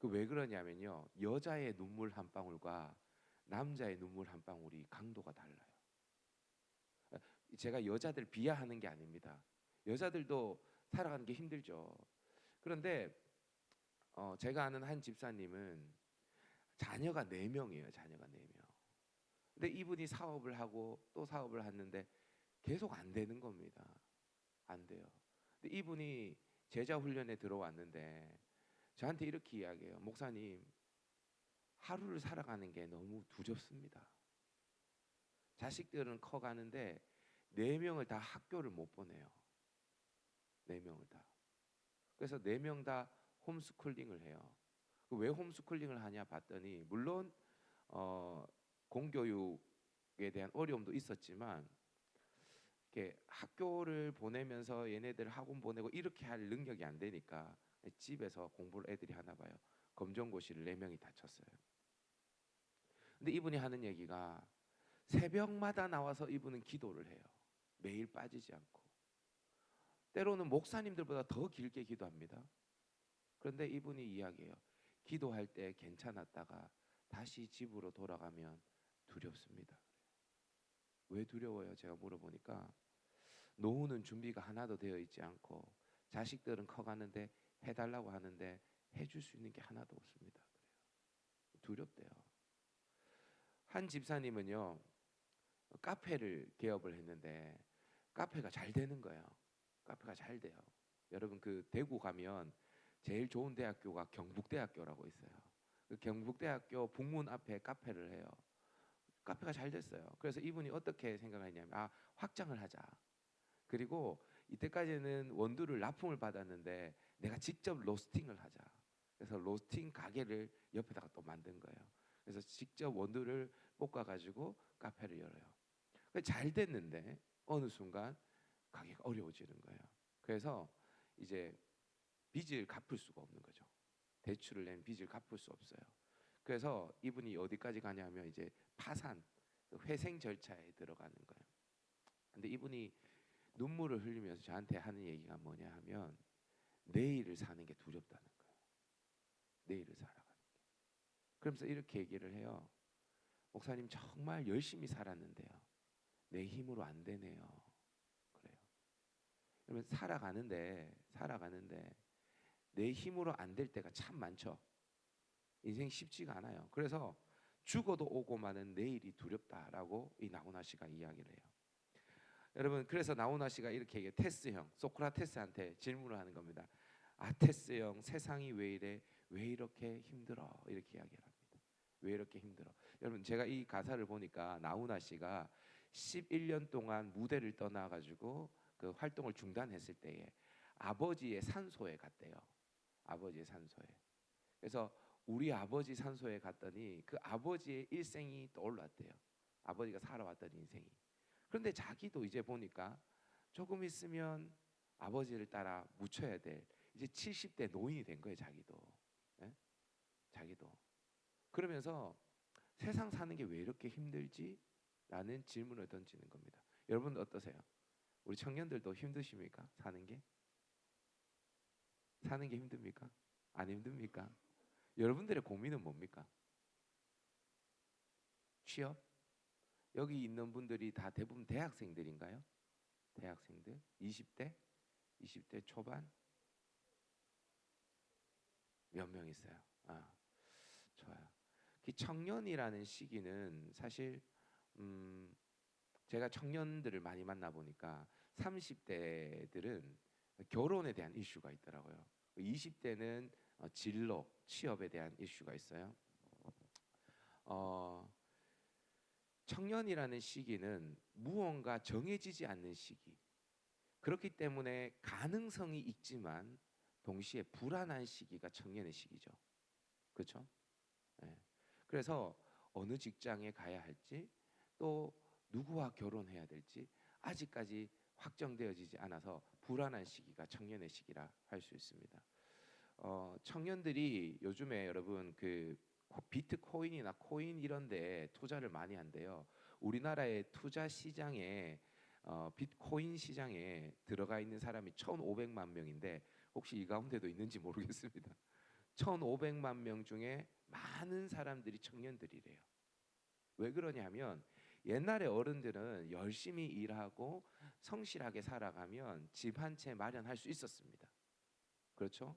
그 왜 그러냐면요, 여자의 눈물 한 방울과 남자의 눈물 한 방울이 강도가 달라요. 제가 여자들 비하하는 게 아닙니다. 여자들도 살아가는 게 힘들죠. 그런데 제가 아는 한 집사님은 자녀가 4명이에요. 자녀가 4명. 근데 이분이 사업을 하고 또 사업을 하는데 계속 안 되는 겁니다. 안 돼요. 근데 이분이 제자 훈련에 들어왔는데 저한테 이렇게 이야기해요. 목사님, 하루를 살아가는 게 너무 두렵습니다. 자식들은 커가는데 4명을 다 학교를 못 보내요. 4명을 다. 그래서 4명 다 홈스쿨링을 해요. 왜 홈스쿨링을 하냐 봤더니 물론 어, 공교육에 대한 어려움도 있었지만 이렇게 학교를 보내면서 얘네들 학원 보내고 이렇게 할 능력이 안 되니까 집에서 공부를 애들이 하나 봐요. 검정고시를 4명이 다 쳤어요. 근데 이분이 하는 얘기가 새벽마다 나와서 이분은 기도를 해요. 매일 빠지지 않고. 때로는 목사님들보다 더 길게 기도합니다. 그런데 이분이 이야기해요. 기도할 때 괜찮았다가 다시 집으로 돌아가면 두렵습니다. 왜 두려워요? 제가 물어보니까 노후는 준비가 하나도 되어 있지 않고 자식들은 커가는데 해달라고 하는데 해줄 수 있는 게 하나도 없습니다. 그래요. 두렵대요. 한 집사님은요, 카페를 개업을 했는데 카페가 잘 되는 거예요. 카페가 잘 돼요. 여러분 그 대구 가면 제일 좋은 대학교가 경북대학교라고 있어요. 그 경북대학교 북문 앞에 카페를 해요. 카페가 잘 됐어요. 그래서 이분이 어떻게 생각을 했냐면 확장을 하자. 그리고 이때까지는 원두를 납품을 받았는데 내가 직접 로스팅을 하자. 그래서 로스팅 가게를 옆에다가 또 만든 거예요. 그래서 직접 원두를 볶아 가지고 카페를 열어요. 잘 됐는데 어느 순간 가게가 어려워지는 거예요. 그래서 이제 빚을 갚을 수가 없는 거죠. 대출을 낸 빚을 갚을 수 없어요. 그래서 이분이 어디까지 가냐면 이제 파산, 회생 절차에 들어가는 거예요. 근데 이분이 눈물을 흘리면서 저한테 하는 얘기가 뭐냐 하면 내일을 사는 게 두렵다는 거예요. 내일을 살아가는 게. 그러면서 이렇게 얘기를 해요. 목사님 정말 열심히 살았는데요. 내 힘으로 안 되네요. 그래요. 그러면 살아가는데 내 힘으로 안 될 때가 참 많죠. 인생 쉽지가 않아요. 그래서 죽어도 오고 마는 내일이 두렵다라고 이 나훈아 씨가 이야기를 해요. 여러분 그래서 나훈아 씨가 이렇게 얘기해요. 테스 형, 소크라테스한테 질문을 하는 겁니다. 테스 형, 세상이 왜 이래? 왜 이렇게 힘들어? 이렇게 이야기를 합니다. 왜 이렇게 힘들어? 여러분 제가 이 가사를 보니까 나훈아 씨가 11년 동안 무대를 떠나가지고 그 활동을 중단했을 때에 아버지의 산소에 갔대요. 아버지의 산소에. 그래서 우리 아버지 산소에 갔더니 그 아버지의 일생이 떠올랐대요. 아버지가 살아왔던 인생이. 그런데 자기도 이제 보니까 조금 있으면 아버지를 따라 묻혀야 될 이제 70대 노인이 된 거예요. 자기도. 예? 자기도. 그러면서 세상 사는 게 왜 이렇게 힘들지? 라는 질문을 던지는 겁니다. 여러분 어떠세요? 우리 청년들도 힘드십니까? 사는 게? 사는 게 힘듭니까? 안 힘듭니까? 여러분들의 고민은 뭡니까? 취업? 여기 있는 분들이 다 대부분 대학생들인가요? 대학생들? 20대? 20대 초반? 몇 명 있어요? 좋아요. 그 청년이라는 시기는 사실 제가 청년들을 많이 만나 보니까 30대들은 결혼에 대한 이슈가 있더라고요. 20대는 진로, 취업에 대한 이슈가 있어요. 어, 청년이라는 시기는 무언가 정해지지 않는 시기. 그렇기 때문에 가능성이 있지만 동시에 불안한 시기가 청년의 시기죠. 그렇죠? 예. 그래서 어느 직장에 가야 할지 또 누구와 결혼해야 될지 아직까지 확정되어지지 않아서 불안한 시기가 청년의 시기라 할 수 있습니다. 청년들이 요즘에 여러분 그 비트코인이나 코인 이런 데 투자를 많이 한대요. 우리나라의 투자 시장에 비트코인 시장에 들어가 있는 사람이 1,500만 명인데 혹시 이 가운데도 있는지 모르겠습니다. 1,500만 명 중에 많은 사람들이 청년들이래요. 왜 그러냐면 옛날에 어른들은 열심히 일하고 성실하게 살아가면 집 한 채 마련할 수 있었습니다. 그렇죠?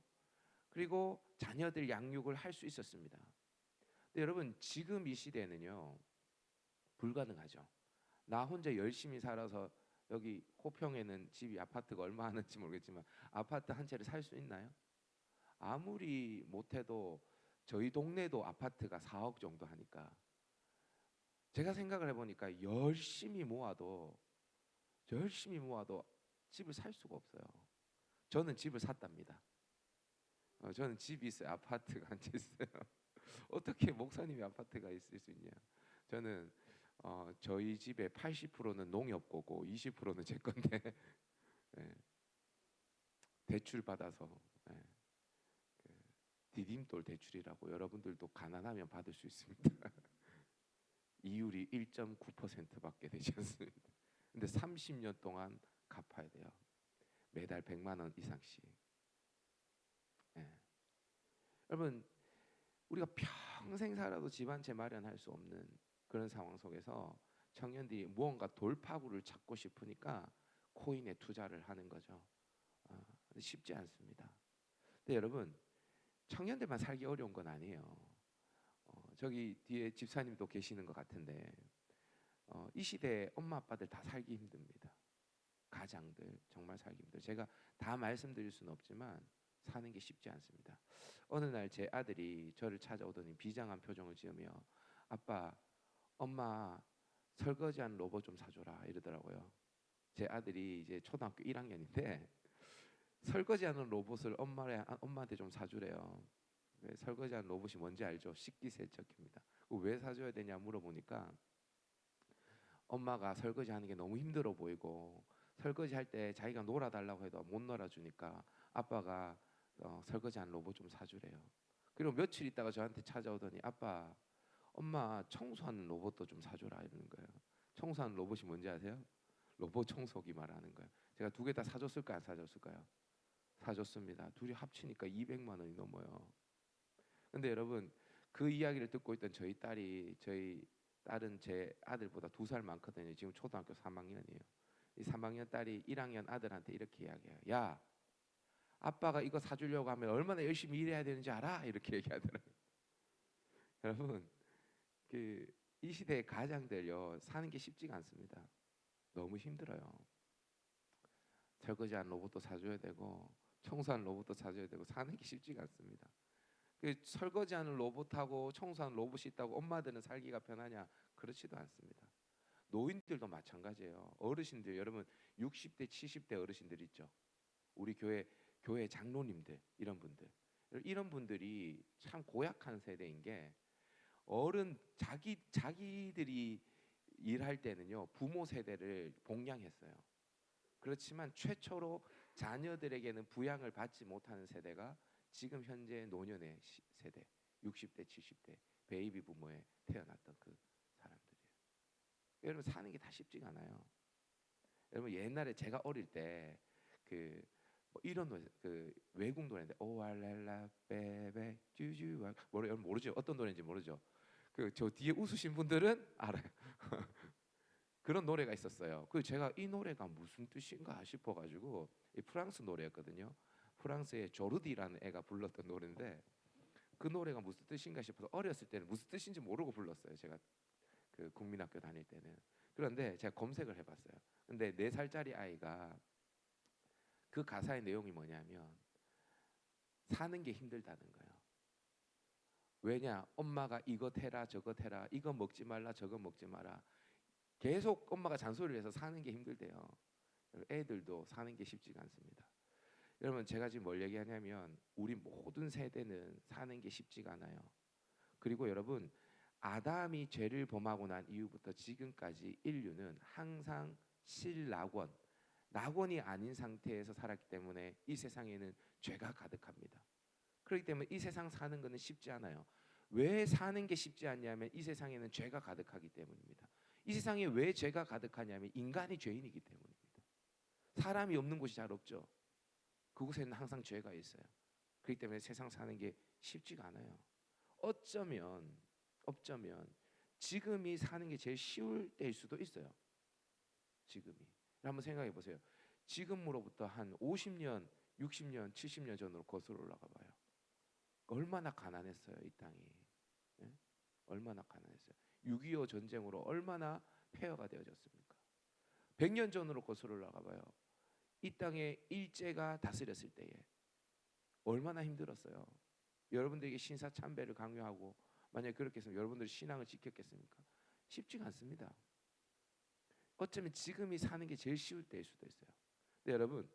그리고 자녀들 양육을 할 수 있었습니다. 근데 여러분 지금 이 시대는요 불가능하죠. 나 혼자 열심히 살아서 여기 호평에는 집이 아파트가 얼마 하는지 모르겠지만 아파트 한 채를 살 수 있나요? 아무리 못해도 저희 동네도 아파트가 4억 정도 하니까 제가 생각을 해보니까 열심히 모아도 집을 살 수가 없어요. 저는 집을 샀답니다. 저는 집이 있어요. 아파트가 한 채 있어요. 어떻게 목사님이 아파트가 있을 수 있냐? 저는 저희 집의 80%는 농협고고 20%는 제 건데 예, 대출 받아서 예, 그 디딤돌 대출이라고 여러분들도 가난하면 받을 수 있습니다. 이율이 1.9%밖에 되지 않습니다. 근데 30년 동안 갚아야 돼요. 매달 100만 원 이상씩. 예. 여러분 우리가 평생 살아도 집 한 채 마련할 수 없는 그런 상황 속에서 청년들이 무언가 돌파구를 찾고 싶으니까 코인에 투자를 하는 거죠. 근데 쉽지 않습니다. 근데 여러분 청년들만 살기 어려운 건 아니에요. 저기 뒤에 집사님도 계시는 것 같은데 이 시대에 엄마 아빠들 다 살기 힘듭니다. 가장들 정말 살기 힘들어요. 제가 다 말씀드릴 수는 없지만 사는 게 쉽지 않습니다. 어느 날 제 아들이 저를 찾아오더니 비장한 표정을 지으며 아빠, 엄마 설거지하는 로봇 좀 사줘라 이러더라고요. 제 아들이 이제 초등학교 1학년인데 설거지하는 로봇을 엄마한테 좀 사주래요. 설거지하는 로봇이 뭔지 알죠? 식기세척기입니다. 왜 사줘야 되냐 물어보니까 엄마가 설거지하는 게 너무 힘들어 보이고 설거지할 때 자기가 놀아달라고 해도 못 놀아주니까 아빠가 설거지하는 로봇 좀 사주래요. 그리고 며칠 있다가 저한테 찾아오더니 아빠, 엄마 청소하는 로봇도 좀 사줘라 이러는 거예요. 청소하는 로봇이 뭔지 아세요? 로봇 청소기 말하는 거예요. 제가 두 개 다 사줬을까요? 안 사줬을까요? 사줬습니다. 둘이 합치니까 200만 원이 넘어요. 근데 여러분 그 이야기를 듣고 있던 저희 딸은 제 아들보다 2살 많거든요. 지금 초등학교 3학년이에요. 이 3학년 딸이 1학년 아들한테 이렇게 이야기해요. 야, 아빠가 이거 사주려고 하면 얼마나 열심히 일해야 되는지 알아? 이렇게 얘기하더라고요. 여러분 이 시대의 가장들요 사는 게 쉽지가 않습니다. 너무 힘들어요. 설거지하는 로봇도 사줘야 되고 청소하는 로봇도 사줘야 되고 사는 게 쉽지가 않습니다. 설거지하는 로봇하고 청소하는 로봇이 있다고 엄마들은 살기가 편하냐? 그렇지도 않습니다. 노인들도 마찬가지예요. 어르신들 여러분 60대 70대 어르신들 있죠. 우리 교회 장로님들 이런 분들이 참 고약한 세대인 게 어른 자기들이 일할 때는요 부모 세대를 봉양했어요. 그렇지만 최초로 자녀들에게는 부양을 받지 못하는 세대가 지금 현재 노년의 세대 60대 70대 베이비 부모에 태어났던 그 사람들이에요. 여러분 사는 게 다 쉽지가 않아요. 여러분 옛날에 제가 어릴 때그 이런 노래 그 외국 노래인데 오알렐라 베베 쭈쭈 여러분 모르죠? 어떤 노래인지 모르죠? 그 저 뒤에 웃으신 분들은 알아요. 그런 노래가 있었어요. 그 제가 이 노래가 무슨 뜻인가 싶어가지고 이 프랑스 노래였거든요. 프랑스의 조르디라는 애가 불렀던 노래인데 그 노래가 무슨 뜻인가 싶어서 어렸을 때는 무슨 뜻인지 모르고 불렀어요. 제가 그 국민학교 다닐 때는. 그런데 제가 검색을 해봤어요. 근데 4살짜리 아이가 그 가사의 내용이 뭐냐면 사는 게 힘들다는 거예요. 왜냐? 엄마가 이것 해라 저것 해라 이거 먹지 말라 저거 먹지 마라 계속 엄마가 잔소리를 해서 사는 게 힘들대요. 애들도 사는 게 쉽지가 않습니다. 여러분 제가 지금 뭘 얘기하냐면 우리 모든 세대는 사는 게 쉽지가 않아요. 그리고 여러분 아담이 죄를 범하고 난 이후부터 지금까지 인류는 항상 낙원이 아닌 상태에서 살았기 때문에 이 세상에는 죄가 가득합니다. 그렇기 때문에 이 세상 사는 것은 쉽지 않아요. 왜 사는 게 쉽지 않냐면 이 세상에는 죄가 가득하기 때문입니다. 이 세상에 왜 죄가 가득하냐면 인간이 죄인이기 때문입니다. 사람이 없는 곳이 잘 없죠. 그곳에는 항상 죄가 있어요. 그렇기 때문에 세상 사는 게 쉽지가 않아요. 어쩌면 지금이 사는 게 제일 쉬울 때일 수도 있어요. 지금이. 한번 생각해 보세요. 지금으로부터 한 50년, 60년, 70년 전으로 거슬러 올라가 봐요. 얼마나 가난했어요, 이 땅이. 예? 얼마나 가난했어요. 6.25 전쟁으로 얼마나 폐허가 되어졌습니까? 100년 전으로 거슬러 올라가 봐요. 이 땅에 일제가 다스렸을 때에 얼마나 힘들었어요. 여러분들에게 신사 참배를 강요하고 만약에 그렇게 했으면 여러분들이 신앙을 지켰겠습니까? 쉽지가 않습니다. 어쩌면 지금이 사는 게 제일 쉬울 때일 수도 있어요. 근데 여러분,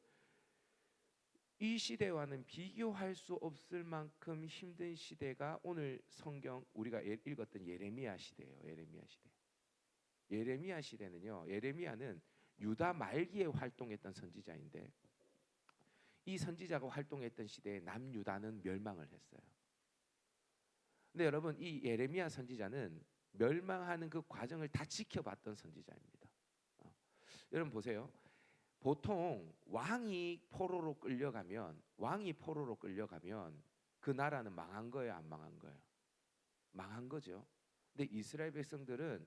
이 시대와는 비교할 수 없을 만큼 힘든 시대가 오늘 성경 우리가 읽었던 예레미야 시대예요. 예레미야 시대. 예레미야 시대는요. 예레미야는 유다 말기에 활동했던 선지자인데 이 선지자가 활동했던 시대에 남유다는 멸망을 했어요. 근데 여러분, 이 예레미야 선지자는 멸망하는 그 과정을 다 지켜봤던 선지자입니다. 여러분 보세요. 보통 왕이 포로로 끌려가면 그 나라는 망한 거예요, 안 망한 거예요? 망한 거죠. 근데 이스라엘 백성들은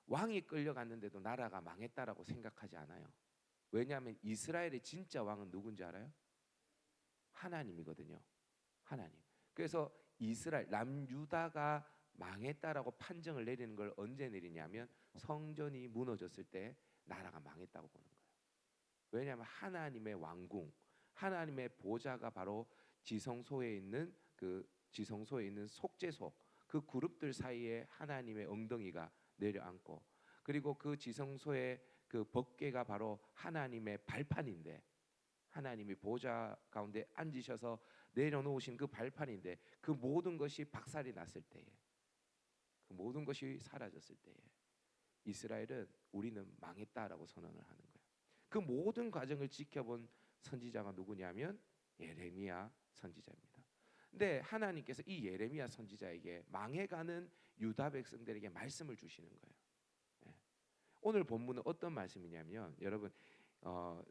왕이 끌려갔는데도 나라가 망했다라고 생각하지 않아요. 왜냐하면 이스라엘의 진짜 왕은 누군지 알아요? 하나님이거든요. 하나님. 그래서 이스라엘 남유다가 망했다라고 판정을 내리는 걸 언제 내리냐면 성전이 무너졌을 때 나라가 망했다고 보는 거예요. 왜냐하면 하나님의 왕궁, 하나님의 보좌가 바로 지성소에 있는 속죄소, 그 그룹들 사이에 하나님의 엉덩이가 내려앉고, 그리고 그 지성소의 그 법궤가 바로 하나님의 발판인데, 하나님이 보좌 가운데 앉으셔서 내려놓으신 그 발판인데, 그 모든 것이 박살이 났을 때에, 그 모든 것이 사라졌을 때에 이스라엘은 우리는 망했다라고 선언을 하는 거예요. 그 모든 과정을 지켜본 선지자가 누구냐면 예레미야 선지자입니다. 근데 하나님께서 이 예레미야 선지자에게 망해가는 유다 백성들에게 말씀을 주시는 거예요. 예. 오늘 본문은 어떤 말씀이냐면 여러분,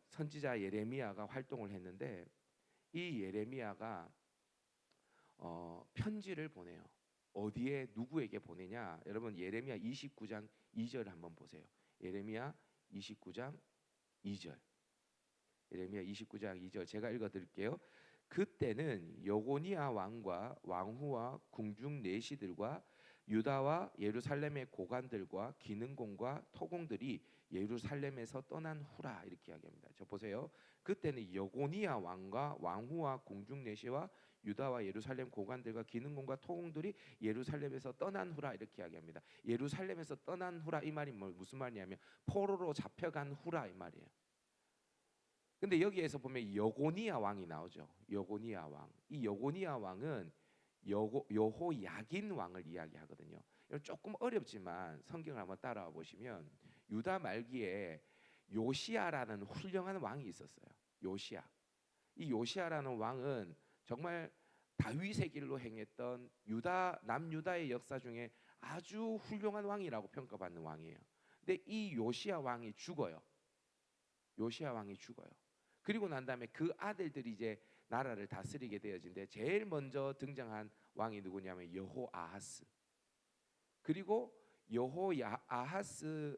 선지자 예레미야가 활동을 했는데 이 예레미야가 편지를 보내요. 어디에 누구에게 보내냐? 여러분 예레미야 29장 2절 한번 보세요. 예레미야 29장 2절. 예레미야 29장 2절 제가 읽어 드릴게요. 그때는 여고니아 왕과 왕후와 궁중 내시들과 유다와 예루살렘의 고관들과 기능공과 토공들이 예루살렘에서 떠난 후라 이렇게 이야기합니다. 저 보세요. 그때는 여고니아 왕과 왕후와 궁중 내시와 유다와 예루살렘 고관들과 기능공과 토공들이 예루살렘에서 떠난 후라 이렇게 이야기합니다. 예루살렘에서 떠난 후라 이 말이 무슨 말이냐면 포로로 잡혀간 후라 이 말이에요. 근데 여기에서 보면 여고니아 왕이 나오죠. 여고니아 왕. 이 여고니아 왕은 여호야긴 왕을 이야기하거든요. 조금 어렵지만 성경을 한번 따라와 보시면 유다 말기에 요시야라는 훌륭한 왕이 있었어요. 요시야. 이 요시야라는 왕은 정말 다윗의 길로 행했던 남유다의 역사 중에 아주 훌륭한 왕이라고 평가받는 왕이에요. 근데 이 요시야 왕이 죽어요. 요시야 왕이 죽어요. 그리고 난 다음에 그 아들들이 이제 나라를 다스리게 되어진데 제일 먼저 등장한 왕이 누구냐면 여호아하스. 그리고 여호아하스의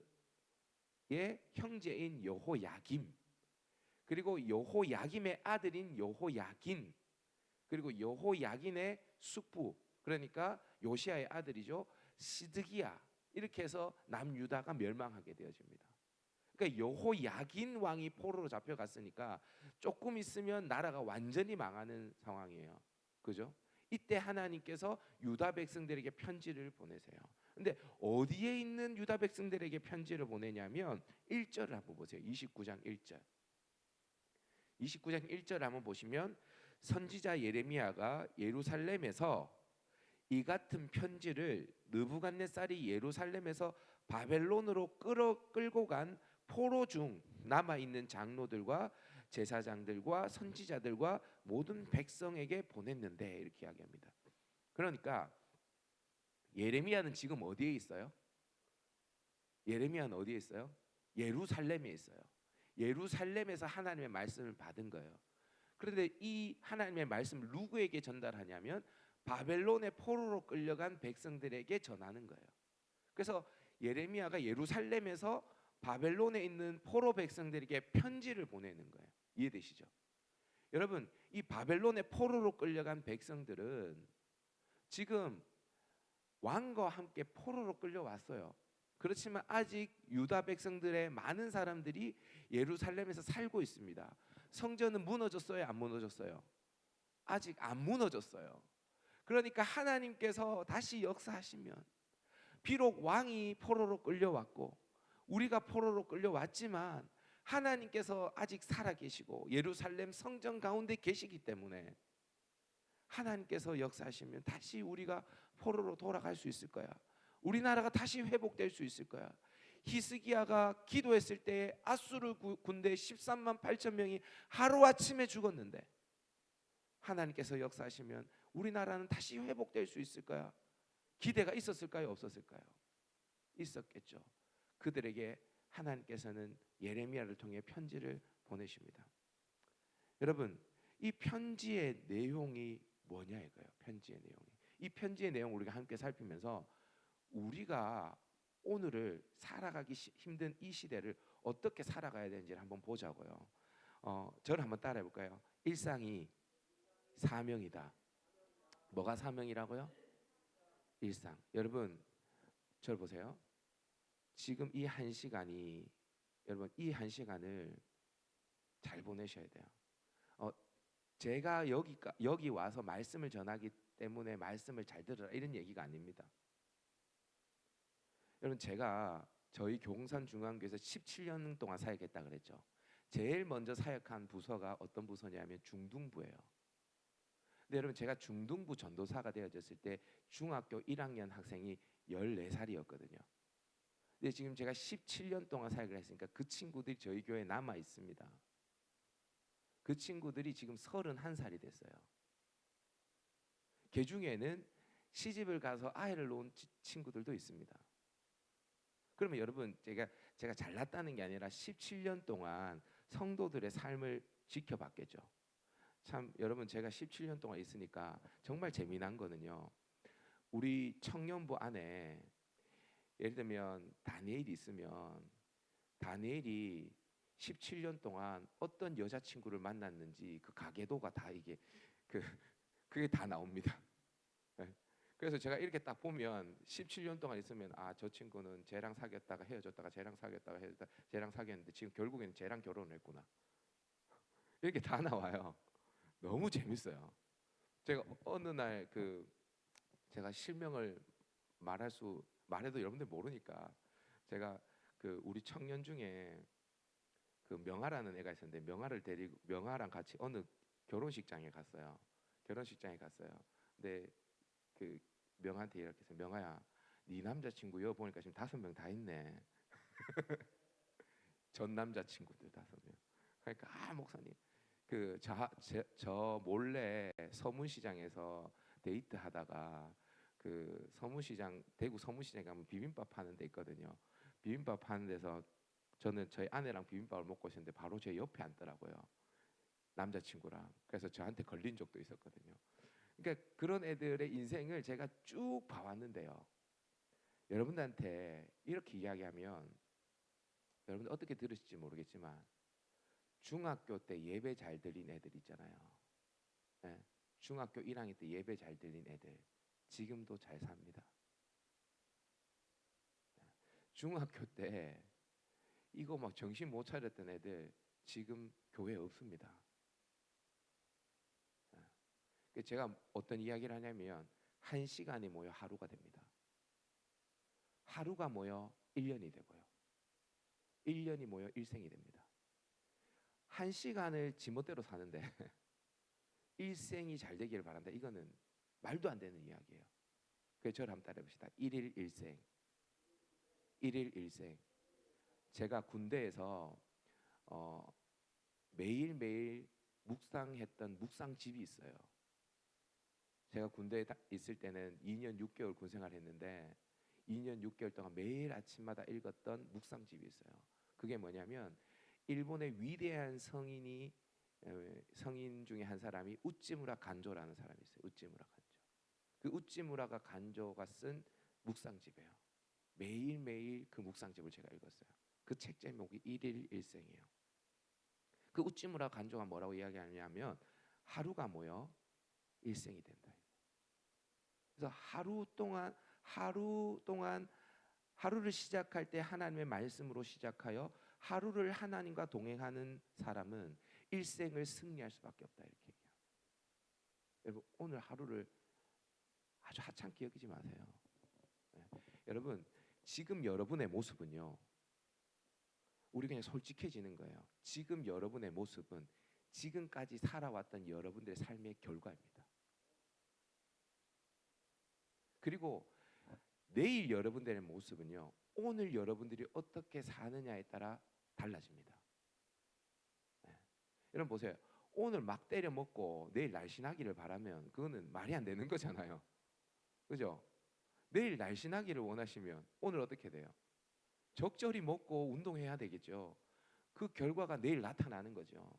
형제인 여호야김. 그리고 여호야김의 아들인 여호야긴. 그리고 여호야긴의 숙부, 그러니까 요시야의 아들이죠, 시드기야. 이렇게 해서 남유다가 멸망하게 되어집니다. 그러니까 여호야긴 왕이 포로로 잡혀갔으니까 조금 있으면 나라가 완전히 망하는 상황이에요. 그죠? 이때 하나님께서 유다 백성들에게 편지를 보내세요. 근데 어디에 있는 유다 백성들에게 편지를 보내냐면 1절을 한번 보세요. 29장 1절. 29장 1절 한번 보시면 선지자 예레미야가 예루살렘에서 이 같은 편지를 느부갓네살이 예루살렘에서 바벨론으로 끌고 간 포로 중 남아 있는 장로들과 제사장들과 선지자들과 모든 백성에게 보냈는데 이렇게 이야기합니다. 그러니까 예레미야는 지금 어디에 있어요? 예레미야는 어디에 있어요? 예루살렘에 있어요. 예루살렘에서 하나님의 말씀을 받은 거예요. 그런데 이 하나님의 말씀을 누구에게 전달하냐면 바벨론의 포로로 끌려간 백성들에게 전하는 거예요. 그래서 예레미야가 예루살렘에서 바벨론에 있는 포로 백성들에게 편지를 보내는 거예요. 이해되시죠? 여러분, 이 바벨론의 포로로 끌려간 백성들은 지금 왕과 함께 포로로 끌려왔어요. 그렇지만 아직 유다 백성들의 많은 사람들이 예루살렘에서 살고 있습니다. 성전은 무너졌어요, 안 무너졌어요? 아직 안 무너졌어요. 그러니까 하나님께서 다시 역사하시면, 비록 왕이 포로로 끌려왔고 우리가 포로로 끌려왔지만 하나님께서 아직 살아계시고 예루살렘 성전 가운데 계시기 때문에 하나님께서 역사하시면 다시 우리가 포로로 돌아갈 수 있을 거야. 우리나라가 다시 회복될 수 있을 거야. 히스기야가 기도했을 때 아수르 군대 13만 8천 명이 하루아침에 죽었는데 하나님께서 역사하시면 우리나라는 다시 회복될 수 있을 거야. 기대가 있었을까요? 없었을까요? 있었겠죠. 그들에게 하나님께서는 예레미야를 통해 편지를 보내십니다. 여러분, 이 편지의 내용이 뭐냐 이거예요. 편지의 내용이. 이 편지의 내용 우리가 함께 살피면서 우리가 오늘을 살아가기 힘든 이 시대를 어떻게 살아가야 되는지를 한번 보자고요. 저를 한번 따라해 볼까요? 일상이 사명이다. 뭐가 사명이라고요? 일상. 여러분, 저를 보세요. 지금 이 한 시간이, 여러분 이 한 시간을 잘 보내셔야 돼요. 제가 여기 와서 말씀을 전하기 때문에 말씀을 잘 들으라 이런 얘기가 아닙니다. 여러분, 제가 저희 교공산중앙교회에서 17년 동안 사역했다 그랬죠. 제일 먼저 사역한 부서가 어떤 부서냐면 중등부예요. 근데 여러분, 제가 중등부 전도사가 되어졌을 때 중학교 1학년 학생이 14살이었거든요. 근데 지금 제가 17년 동안 사역을 했으니까 그 친구들이 저희 교회에 남아 있습니다. 그 친구들이 지금 31살이 됐어요. 그 중에는 시집을 가서 아이를 놓은 친구들도 있습니다. 그러면 여러분, 제가 잘났다는 게 아니라 17년 동안 성도들의 삶을 지켜봤겠죠. 참 여러분, 제가 17년 동안 있으니까 정말 재미난 거는요, 우리 청년부 안에 예를 들면 다니엘이 있으면 다니엘이 17년 동안 어떤 여자친구를 만났는지 그 가계도가 다 그게 다 나옵니다. 네. 그래서 제가 이렇게 딱 보면 17년 동안 있으면 저 친구는 쟤랑 사귀었다가 헤어졌다가 쟤랑 사귀었다가 헤어졌다가 쟤랑 사귀었는데 지금 결국에는 쟤랑 결혼을 했구나. 이렇게 다 나와요. 너무 재밌어요. 제가 어느 날 제가 실명을 말해도 여러분들 모르니까 제가 우리 청년 중에 명아라는 애가 있었는데 명아랑 같이 어느 결혼식장에 갔어요. 근데 명아한테 이렇게 해서, 명아야, 네 남자친구 여 보니까 지금 5명 다 있네. 전 남자친구들 5명. 그러니까 목사님, 저 몰래 서문시장에서 데이트하다가 대구 서문시장에 가면 비빔밥 파는 데 있거든요. 비빔밥 파는 데서 저는 저희 아내랑 비빔밥을 먹고 있었는데 바로 제 옆에 앉더라고요. 남자친구랑. 그래서 저한테 걸린 적도 있었거든요. 그러니까 그런 애들의 인생을 제가 쭉 봐왔는데요. 여러분들한테 이렇게 이야기하면 여러분들 어떻게 들으실지 모르겠지만 중학교 때 예배 잘 드린 애들 있잖아요. 네. 중학교 1학년 때 예배 잘 드린 애들 지금도 잘 삽니다. 중학교 때 이거 막 정신 못 차렸던 애들 지금 교회에 없습니다. 제가 어떤 이야기를 하냐면, 한 시간이 모여 하루가 됩니다. 하루가 모여 1년이 되고요. 1년이 모여 일생이 됩니다. 한 시간을 지멋대로 사는데 일생이 잘 되기를 바란다. 이거는 말도 안 되는 이야기예요. 그래서 저를 한번 따라해 봅시다. 1일 1생. 1일 1생. 제가 군대에서 매일매일 묵상했던 묵상집이 있어요. 제가 군대에 있을 때는 2년 6개월 군생활을 했는데 2년 6개월 동안 매일 아침마다 읽었던 묵상집이 있어요. 그게 뭐냐면, 일본의 위대한 성인 중에 한 사람이 우찌무라 간조라는 사람이 있어요. 우찌무라 간조. 그 우찌무라가 간조가 쓴 묵상집이에요. 매일매일 그 묵상집을 제가 읽었어요. 그 책 제목이 일일 일생이에요. 그 우찌무라 간조가 뭐라고 이야기하냐면 하루가 뭐요? 일생이 된다. 그래서 하루 동안 하루를 시작할 때 하나님의 말씀으로 시작하여 하루를 하나님과 동행하는 사람은 일생을 승리할 수밖에 없다 이렇게 얘기해요. 여러분 오늘 하루를 아주 하찮게 여기지 마세요. 네. 여러분 지금 여러분의 모습은요. 우리 그냥 솔직해지는 거예요. 지금 여러분의 모습은 지금까지 살아왔던 여러분들의 삶의 결과입니다. 그리고 내일 여러분들의 모습은요. 오늘 여러분들이 어떻게 사느냐에 따라 달라집니다. 네. 여러분 보세요. 오늘 막 때려 먹고 내일 날씬하기를 바라면 그거는 말이 안 되는 거잖아요. 그죠? 내일 날씬하기를 원하시면 오늘 어떻게 돼요? 적절히 먹고 운동해야 되겠죠. 그 결과가 내일 나타나는 거죠.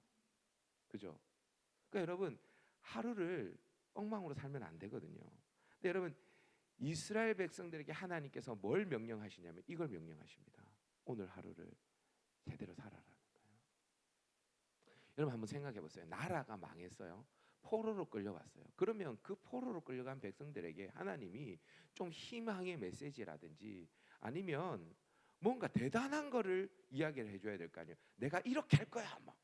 그죠? 그러니까 여러분 하루를 엉망으로 살면 안 되거든요. 근데 여러분 이스라엘 백성들에게 하나님께서 뭘 명령하시냐면 이걸 명령하십니다. 오늘 하루를 제대로 살아라는 거예요. 여러분 한번 생각해 보세요. 나라가 망했어요. 포로로 끌려왔어요. 그러면 그 포로로 끌려간 백성들에게 하나님이 좀 희망의 메시지라든지 아니면 뭔가 대단한 거를 이야기를 해줘야 될 거 아니에요. 내가 이렇게 할 거야. 막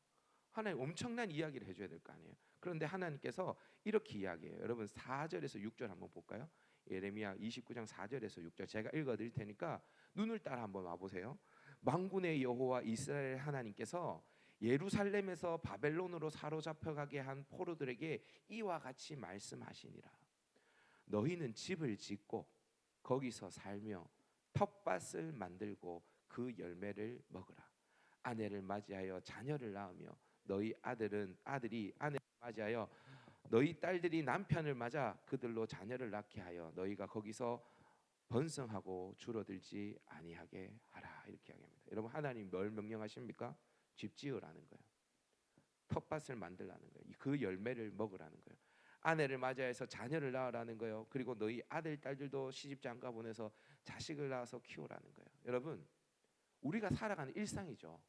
하나님 엄청난 이야기를 해줘야 될 거 아니에요. 그런데 하나님께서 이렇게 이야기해요. 여러분 4절에서 6절 한번 볼까요? 예레미야 29장 4절에서 6절 제가 읽어드릴 테니까 눈을 따라 한번 와보세요. 만군의 여호와 이스라엘 하나님께서 예루살렘에서 바벨론으로 사로잡혀가게 한 포로들에게 이와 같이 말씀하시니라. 너희는 집을 짓고 거기서 살며 텃밭을 만들고 그 열매를 먹으라. 아내를 맞이하여 자녀를 낳으며 너희 아들이 아내를 맞이하여 너희 딸들이 남편을 맞아 그들로 자녀를 낳게 하여 너희가 거기서 번성하고 줄어들지 아니하게 하라. 이렇게 이야기합니다. 여러분 하나님 뭘 명령하십니까? 집 지으라는 거예요. 텃밭을 만들라는 거예요. 그 열매를 먹으라는 거예요. 아내를 맞이해서 자녀를 낳으라는 거예요. 그리고 너희 아들 딸들도 시집 장가 보내서 자식을 낳아서 키우라는 거예요. 여러분 우리가 살아가는 일상이죠.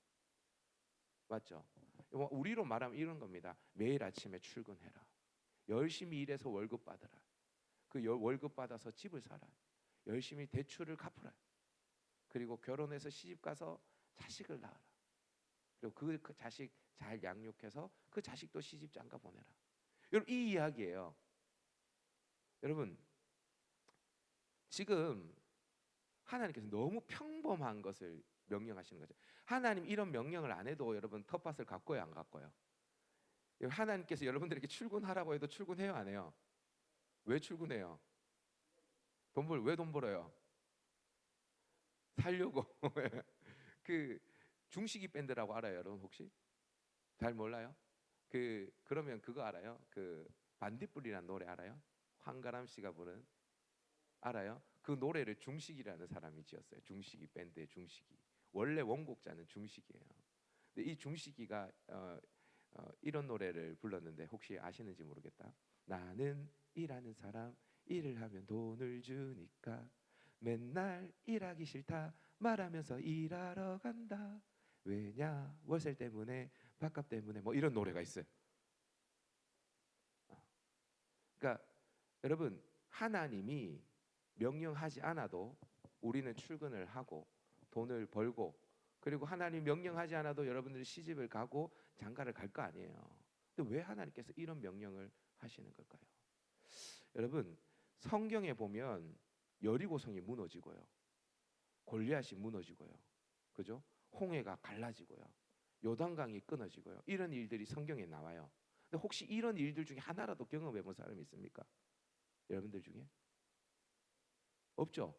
맞죠? 우리로 말하면 이런 겁니다. 매일 아침에 출근해라. 열심히 일해서 월급 받으라. 그 월급 받아서 집을 사라. 열심히 대출을 갚으라. 그리고 결혼해서 시집 가서 자식을 낳아라. 그리고 그 자식 잘 양육해서 그 자식도 시집 장가 보내라. 여러분 이 이야기예요. 여러분 지금 하나님께서 너무 평범한 것을 명령하시는 거죠. 하나님 이런 명령을 안 해도 여러분 텃밭을 가꿔요, 안 가꿔요? 하나님께서 여러분들에게 출근하라고 해도 출근해요, 안 해요? 왜 출근해요? 왜 돈 벌어요? 살려고. 그 중식이 밴드라고 알아요, 여러분 혹시? 잘 몰라요? 그러면 그거 알아요? 그 반딧불이라는 노래 알아요? 황가람 씨가 부른 알아요? 그 노래를 중식이라는 사람이 지었어요. 중식이 밴드의 중식이. 원래 원곡자는 중식이에요. 근데 이 중식이가 이런 노래를 불렀는데 혹시 아시는지 모르겠다. 나는 일하는 사람 일을 하면 돈을 주니까 맨날 일하기 싫다 말하면서 일하러 간다. 왜냐 월세 때문에 밥값 때문에 뭐 이런 노래가 있어요. 그러니까 여러분 하나님이 명령하지 않아도 우리는 출근을 하고 돈을 벌고 그리고 하나님 명령하지 않아도 여러분들이 시집을 가고 장가를 갈 거 아니에요. 근데 왜 하나님께서 이런 명령을 하시는 걸까요? 여러분 성경에 보면 여리고성이 무너지고요. 골리앗이 무너지고요. 그죠? 홍해가 갈라지고요. 요단강이 끊어지고요. 이런 일들이 성경에 나와요. 근데 혹시 이런 일들 중에 하나라도 경험해 본 사람이 있습니까? 여러분들 중에? 없죠?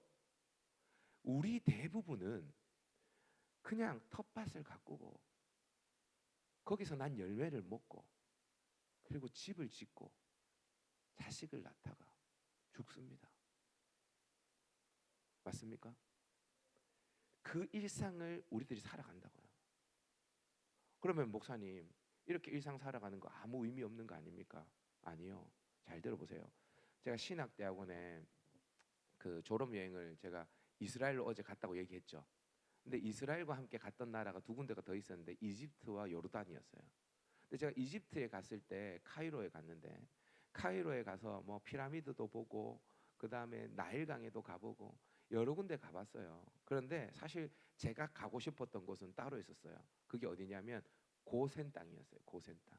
우리 대부분은 그냥 텃밭을 가꾸고 거기서 난 열매를 먹고 그리고 집을 짓고 자식을 낳다가 죽습니다. 맞습니까? 그 일상을 우리들이 살아간다고요. 그러면 목사님 이렇게 일상 살아가는 거 아무 의미 없는 거 아닙니까? 아니요. 잘 들어보세요. 제가 신학대학원에 그 졸업 여행을 제가 이스라엘로 어제 갔다고 얘기했죠. 근데 이스라엘과 함께 갔던 나라가 두 군데가 더 있었는데 이집트와 요르단이었어요. 근데 제가 이집트에 갔을 때 카이로에 갔는데 카이로에 가서 뭐 피라미드도 보고 그다음에 나일강에도 가보고 여러 군데 가봤어요. 그런데 사실 제가 가고 싶었던 곳은 따로 있었어요. 그게 어디냐면 고센 땅이었어요. 고센 땅.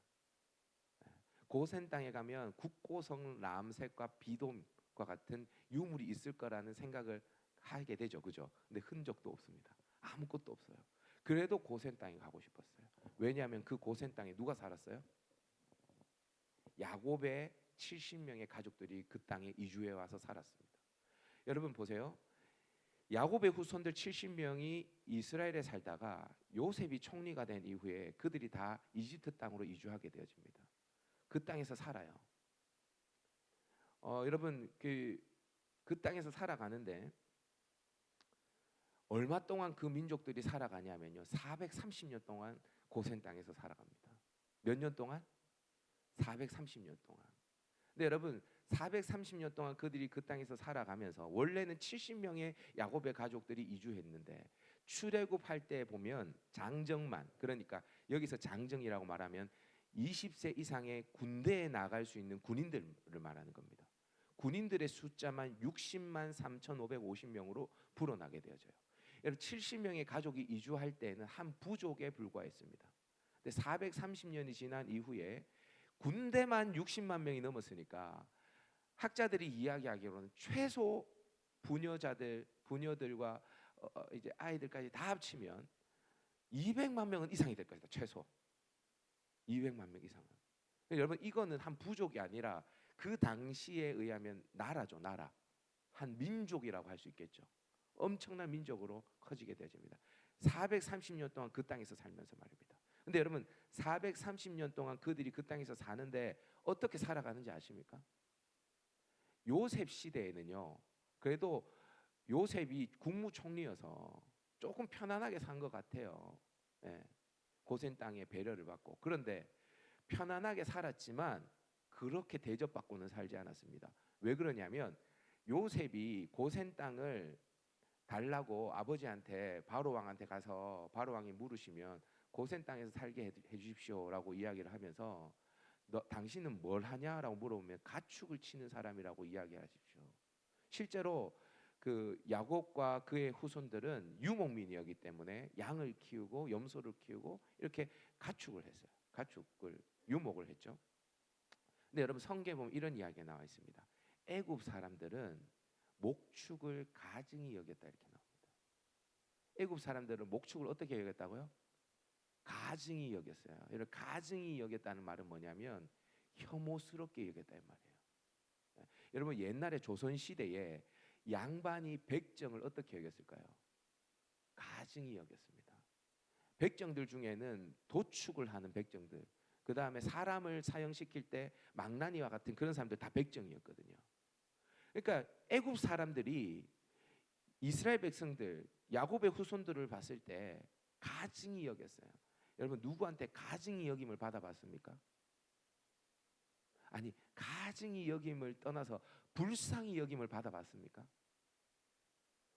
고센 땅에 가면 국고성 람색과 비돔과 같은 유물이 있을 거라는 생각을 하게 되죠. 그죠? 근데 흔적도 없습니다. 아무것도 없어요. 그래도 고센 땅에 가고 싶었어요. 왜냐하면 그 고센 땅에 누가 살았어요? 야곱의 70명의 가족들이 그 땅에 이주해 와서 살았습니다. 여러분 보세요. 야곱의 후손들 70명이 이스라엘에 살다가 요셉이 총리가 된 이후에 그들이 다 이집트 땅으로 이주하게 되어집니다. 그 땅에서 살아요. 여러분 그 땅에서 살아가는데 얼마 동안 그 민족들이 살아가냐면요. 430년 동안 고센 땅에서 살아갑니다. 몇 년 동안? 430년 동안. 근데 여러분 430년 동안 그들이 그 땅에서 살아가면서 원래는 70명의 야곱의 가족들이 이주했는데 출애굽할 때 보면 장정만, 그러니까 여기서 장정이라고 말하면 20세 이상의 군대에 나갈 수 있는 군인들을 말하는 겁니다. 군인들의 숫자만 60만 3,550명으로 불어나게 되어져요. 여러분 70명의 가족이 이주할 때는 한 부족에 불과했습니다. 근데 430년이 지난 이후에 군대만 60만 명이 넘었으니까 학자들이 이야기하기로는 최소 부녀들과 이제 아이들까지 다 합치면 200만 명은 이상이 될 것이다. 최소 200만 명 이상은. 여러분 이거는 한 부족이 아니라 그 당시에 의하면 나라죠. 나라. 한 민족이라고 할 수 있겠죠. 엄청난 민족으로 커지게 되어집니다. 430년 동안 그 땅에서 살면서 말입니다. 근데 여러분 430년 동안 그들이 그 땅에서 사는데 어떻게 살아가는지 아십니까? 요셉 시대에는요. 그래도 요셉이 국무총리여서 조금 편안하게 산 것 같아요. 예, 고센 땅에 배려를 받고. 그런데 편안하게 살았지만 그렇게 대접받고는 살지 않았습니다. 왜 그러냐면 요셉이 고센 땅을 달라고 아버지한테 바로 왕한테 가서 바로 왕이 물으시면 고센 땅에서 살게 해주십시오라고 이야기를 하면서 당신은 뭘 하냐라고 물어보면 가축을 치는 사람이라고 이야기하십시오. 실제로 그 야곱과 그의 후손들은 유목민이었기 때문에 양을 키우고 염소를 키우고 이렇게 가축을 했어요. 가축을 유목을 했죠. 근데 여러분 성경에 보면 이런 이야기가 나와 있습니다. 애굽 사람들은 목축을 가증히 여겼다 이렇게 나옵니다. 애굽 사람들은 목축을 어떻게 여겼다고요? 가증히 여겼어요. 이런 가증히 여겼다는 말은 뭐냐면 혐오스럽게 여겼다 이 말이에요. 여러분 옛날에 조선 시대에 양반이 백정을 어떻게 여겼을까요? 가증히 여겼습니다. 백정들 중에는 도축을 하는 백정들, 그 다음에 사람을 사형시킬 때 망나니와 같은 그런 사람들 다 백정이었거든요. 그러니까 애굽 사람들이 이스라엘 백성들, 야곱의 후손들을 봤을 때 가증히 여겼어요. 여러분 누구한테 가증히 여김을 받아봤습니까? 아니 가증히 여김을 떠나서 불쌍히 여김을 받아봤습니까?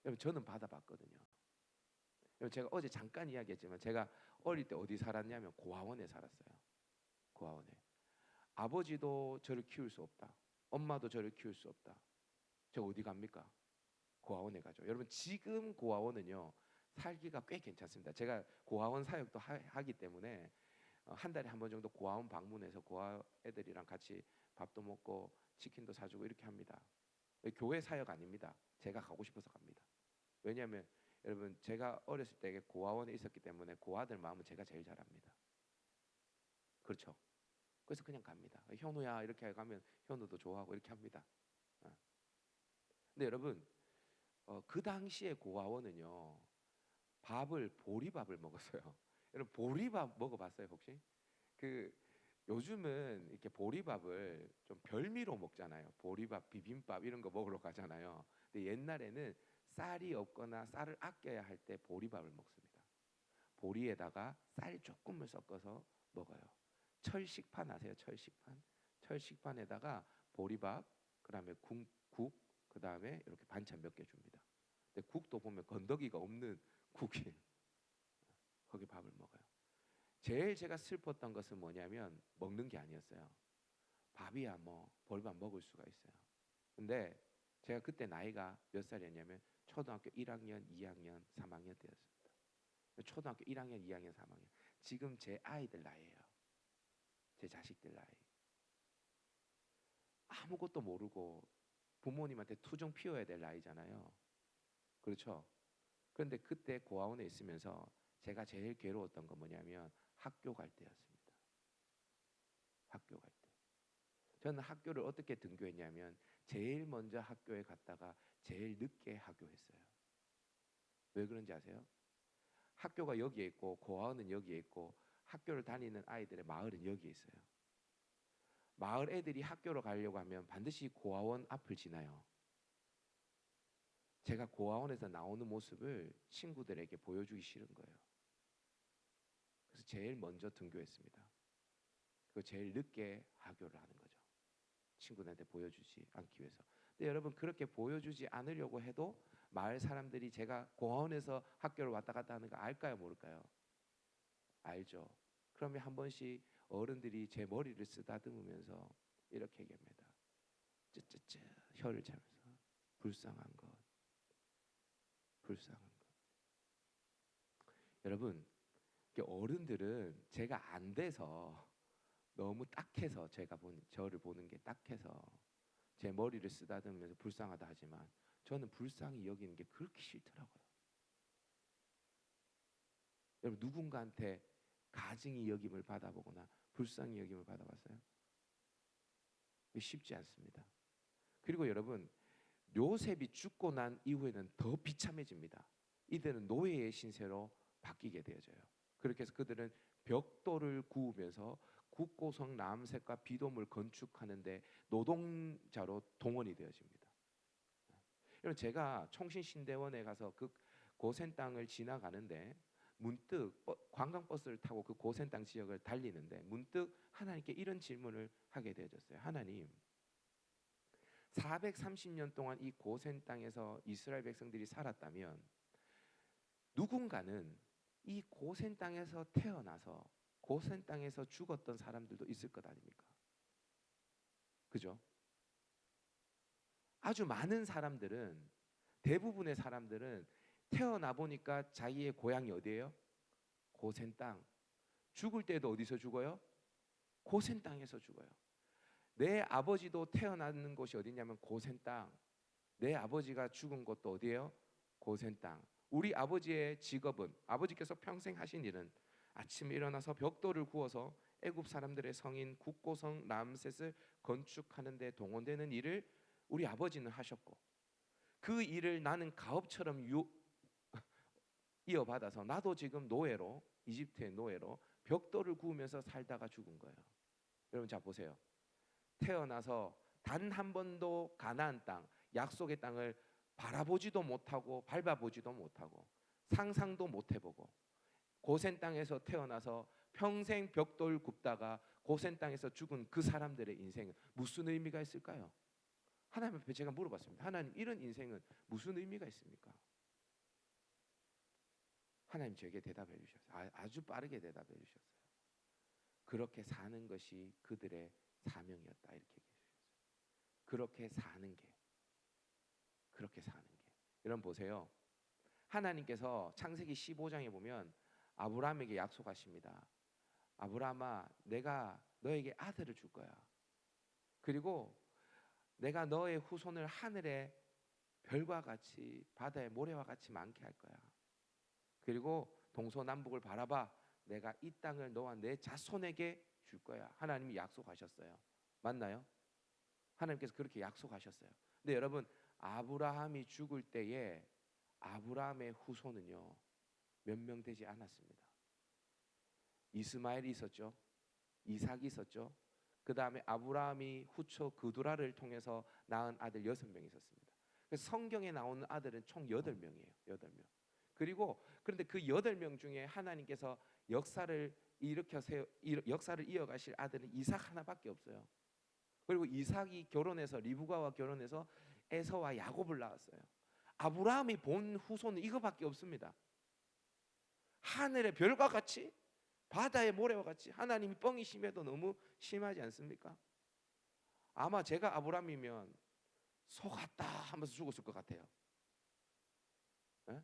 여러분 저는 받아봤거든요. 여러분 제가 어제 잠깐 이야기했지만 제가 어릴 때 어디 살았냐면 고아원에 살았어요. 고아원에. 아버지도 저를 키울 수 없다. 엄마도 저를 키울 수 없다. 저 어디 갑니까? 고아원에 가죠. 여러분 지금 고아원은요 살기가 꽤 괜찮습니다. 제가 고아원 사역도 하기 때문에 한 달에 한 번 정도 고아원 방문해서 고아 애들이랑 같이 밥도 먹고 치킨도 사주고 이렇게 합니다. 교회 사역 아닙니다. 제가 가고 싶어서 갑니다. 왜냐하면 여러분 제가 어렸을 때 고아원에 있었기 때문에 고아들 마음은 제가 제일 잘 압니다. 그렇죠. 그래서 그냥 갑니다. 현우야 이렇게 가면 현우도 좋아하고 이렇게 합니다. 근데 여러분 그 당시에 고아원은요 밥을 보리밥을 먹었어요. 여러분 보리밥 먹어봤어요 혹시? 그 요즘은 이렇게 보리밥을 좀 별미로 먹잖아요. 보리밥, 비빔밥 이런 거 먹으러 가잖아요. 근데 옛날에는 쌀이 없거나 쌀을 아껴야 할 때 보리밥을 먹습니다. 보리에다가 쌀 조금을 섞어서 먹어요. 철식판 아세요? 철식판? 철식판에다가 보리밥, 그다음에 국, 그다음에 이렇게 반찬 몇 개 줍니다. 근데 국도 보면 건더기가 없는 국이에요. 거기 밥을 먹어요. 제일 제가 슬펐던 것은 뭐냐면 먹는 게 아니었어요. 밥이야 뭐 벌밥 먹을 수가 있어요. 근데 제가 그때 나이가 몇 살이었냐면 초등학교 1학년, 2학년, 3학년 때였습니다. 초등학교 1학년, 2학년, 3학년. 지금 제 아이들 나이예요. 제 자식들 나이. 아무것도 모르고 부모님한테 투정 피워야 될 나이잖아요. 그렇죠? 그런데 그때 고아원에 있으면서 제가 제일 괴로웠던 건 뭐냐면 학교 갈 때였습니다. 학교 갈 때. 저는 학교를 어떻게 등교했냐면 제일 먼저 학교에 갔다가 제일 늦게 하교했어요. 왜 그런지 아세요? 학교가 여기에 있고 고아원은 여기에 있고 학교를 다니는 아이들의 마을은 여기에 있어요. 마을 애들이 학교로 가려고 하면 반드시 고아원 앞을 지나요. 제가 고아원에서 나오는 모습을 친구들에게 보여주기 싫은 거예요. 그래서 제일 먼저 등교했습니다. 그 제일 늦게 하교를 하는 거죠. 친구들한테 보여주지 않기 위해서. 근데 여러분 그렇게 보여주지 않으려고 해도 마을 사람들이 제가 고아원에서 학교를 왔다 갔다 하는 거 알까요, 모를까요? 알죠. 그러면 한 번씩 어른들이 제 머리를 쓰다듬으면서 이렇게 얘기합니다. 쯔쯔쯔 혀를 차면서 불쌍한 것, 불쌍한 것. 여러분, 어른들은 제가 안 돼서 너무 딱해서 저를 보는 게 딱해서 제 머리를 쓰다듬으면서 불쌍하다 하지만 저는 불쌍히 여기는 게 그렇게 싫더라고요. 여러분 누군가한테 가증히 여김을 받아보거나 불쌍히 여김을 받아봤어요? 쉽지 않습니다. 그리고 여러분 요셉이 죽고 난 이후에는 더 비참해집니다. 이들은 노예의 신세로 바뀌게 되어져요. 그렇게 해서 그들은 벽돌을 구우면서 국고성 라암셋과 비돔을 건축하는데 노동자로 동원이 되어집니다. 여러분 제가 총신신대원에 가서 그 고센 땅을 지나가는데 문득 관광버스를 타고 그 고센 땅 지역을 달리는데 문득 하나님께 이런 질문을 하게 되어졌어요. 하나님, 430년 동안 이 고센 땅에서 이스라엘 백성들이 살았다면 누군가는 이 고센 땅에서 태어나서 고센 땅에서 죽었던 사람들도 있을 것 아닙니까? 그죠? 아주 많은 사람들은 대부분의 사람들은 태어나 보니까 자기의 고향이 어디예요? 고센 땅. 죽을 때도 어디서 죽어요? 고센 땅에서 죽어요. 내 아버지도 태어나는 곳이 어디냐면 고센 땅. 내 아버지가 죽은 곳도 어디예요? 고센 땅. 우리 아버지의 직업은 아버지께서 평생 하신 일은 아침에 일어나서 벽돌을 구워서 애굽 사람들의 성인 국고성 람셋을 건축하는 데 동원되는 일을 우리 아버지는 하셨고 그 일을 나는 가업처럼 이어받아서 나도 지금 노예로 이집트의 노예로 벽돌을 구우면서 살다가 죽은 거예요. 여러분 자 보세요. 태어나서 단 한 번도 가나안 땅, 약속의 땅을 바라보지도 못하고 밟아보지도 못하고 상상도 못 해보고 고센 땅에서 태어나서 평생 벽돌 굽다가 고센 땅에서 죽은 그 사람들의 인생은 무슨 의미가 있을까요? 하나님 앞에 제가 물어봤습니다. 하나님 이런 인생은 무슨 의미가 있습니까? 하나님 저에게 대답해 주셨어요. 아주 빠르게 대답해 주셨어요. 그렇게 사는 것이 그들의 사명이었다 이렇게 얘기해 주셨어요. 그렇게 사는 게 그렇게 사는 게 여러분 보세요. 하나님께서 창세기 15장에 보면 아브라함에게 약속하십니다. 아브라함아 내가 너에게 아들을 줄 거야. 그리고 내가 너의 후손을 하늘의 별과 같이 바다의 모래와 같이 많게 할 거야. 그리고 동서남북을 바라봐 내가 이 땅을 너와 내 자손에게 줄 거야. 하나님이 약속하셨어요. 맞나요? 하나님께서 그렇게 약속하셨어요. 근데 여러분 아브라함이 죽을 때에 아브라함의 후손은요 몇 명 되지 않았습니다. 이스마엘이 있었죠. 이삭이 있었죠. 그 다음에 아브라함이 후처 그두라를 통해서 낳은 아들 6명이 있었습니다. 그래서 성경에 나오는 아들은 총 8명이에요. 8명. 그리고 그런데 그 8명 중에 하나님께서 역사를 이어가실 아들은 이삭 하나밖에 없어요. 그리고 이삭이 결혼해서 리브가와 결혼해서 에서와 야곱을 낳았어요. 아브라함이 본 후손은 이거밖에 없습니다. 하늘의 별과 같이 바다의 모래와 같이 하나님이 뻥이 심해도 너무 심하지 않습니까? 아마 제가 아브라함이면 속았다 하면서 죽었을 것 같아요. 예?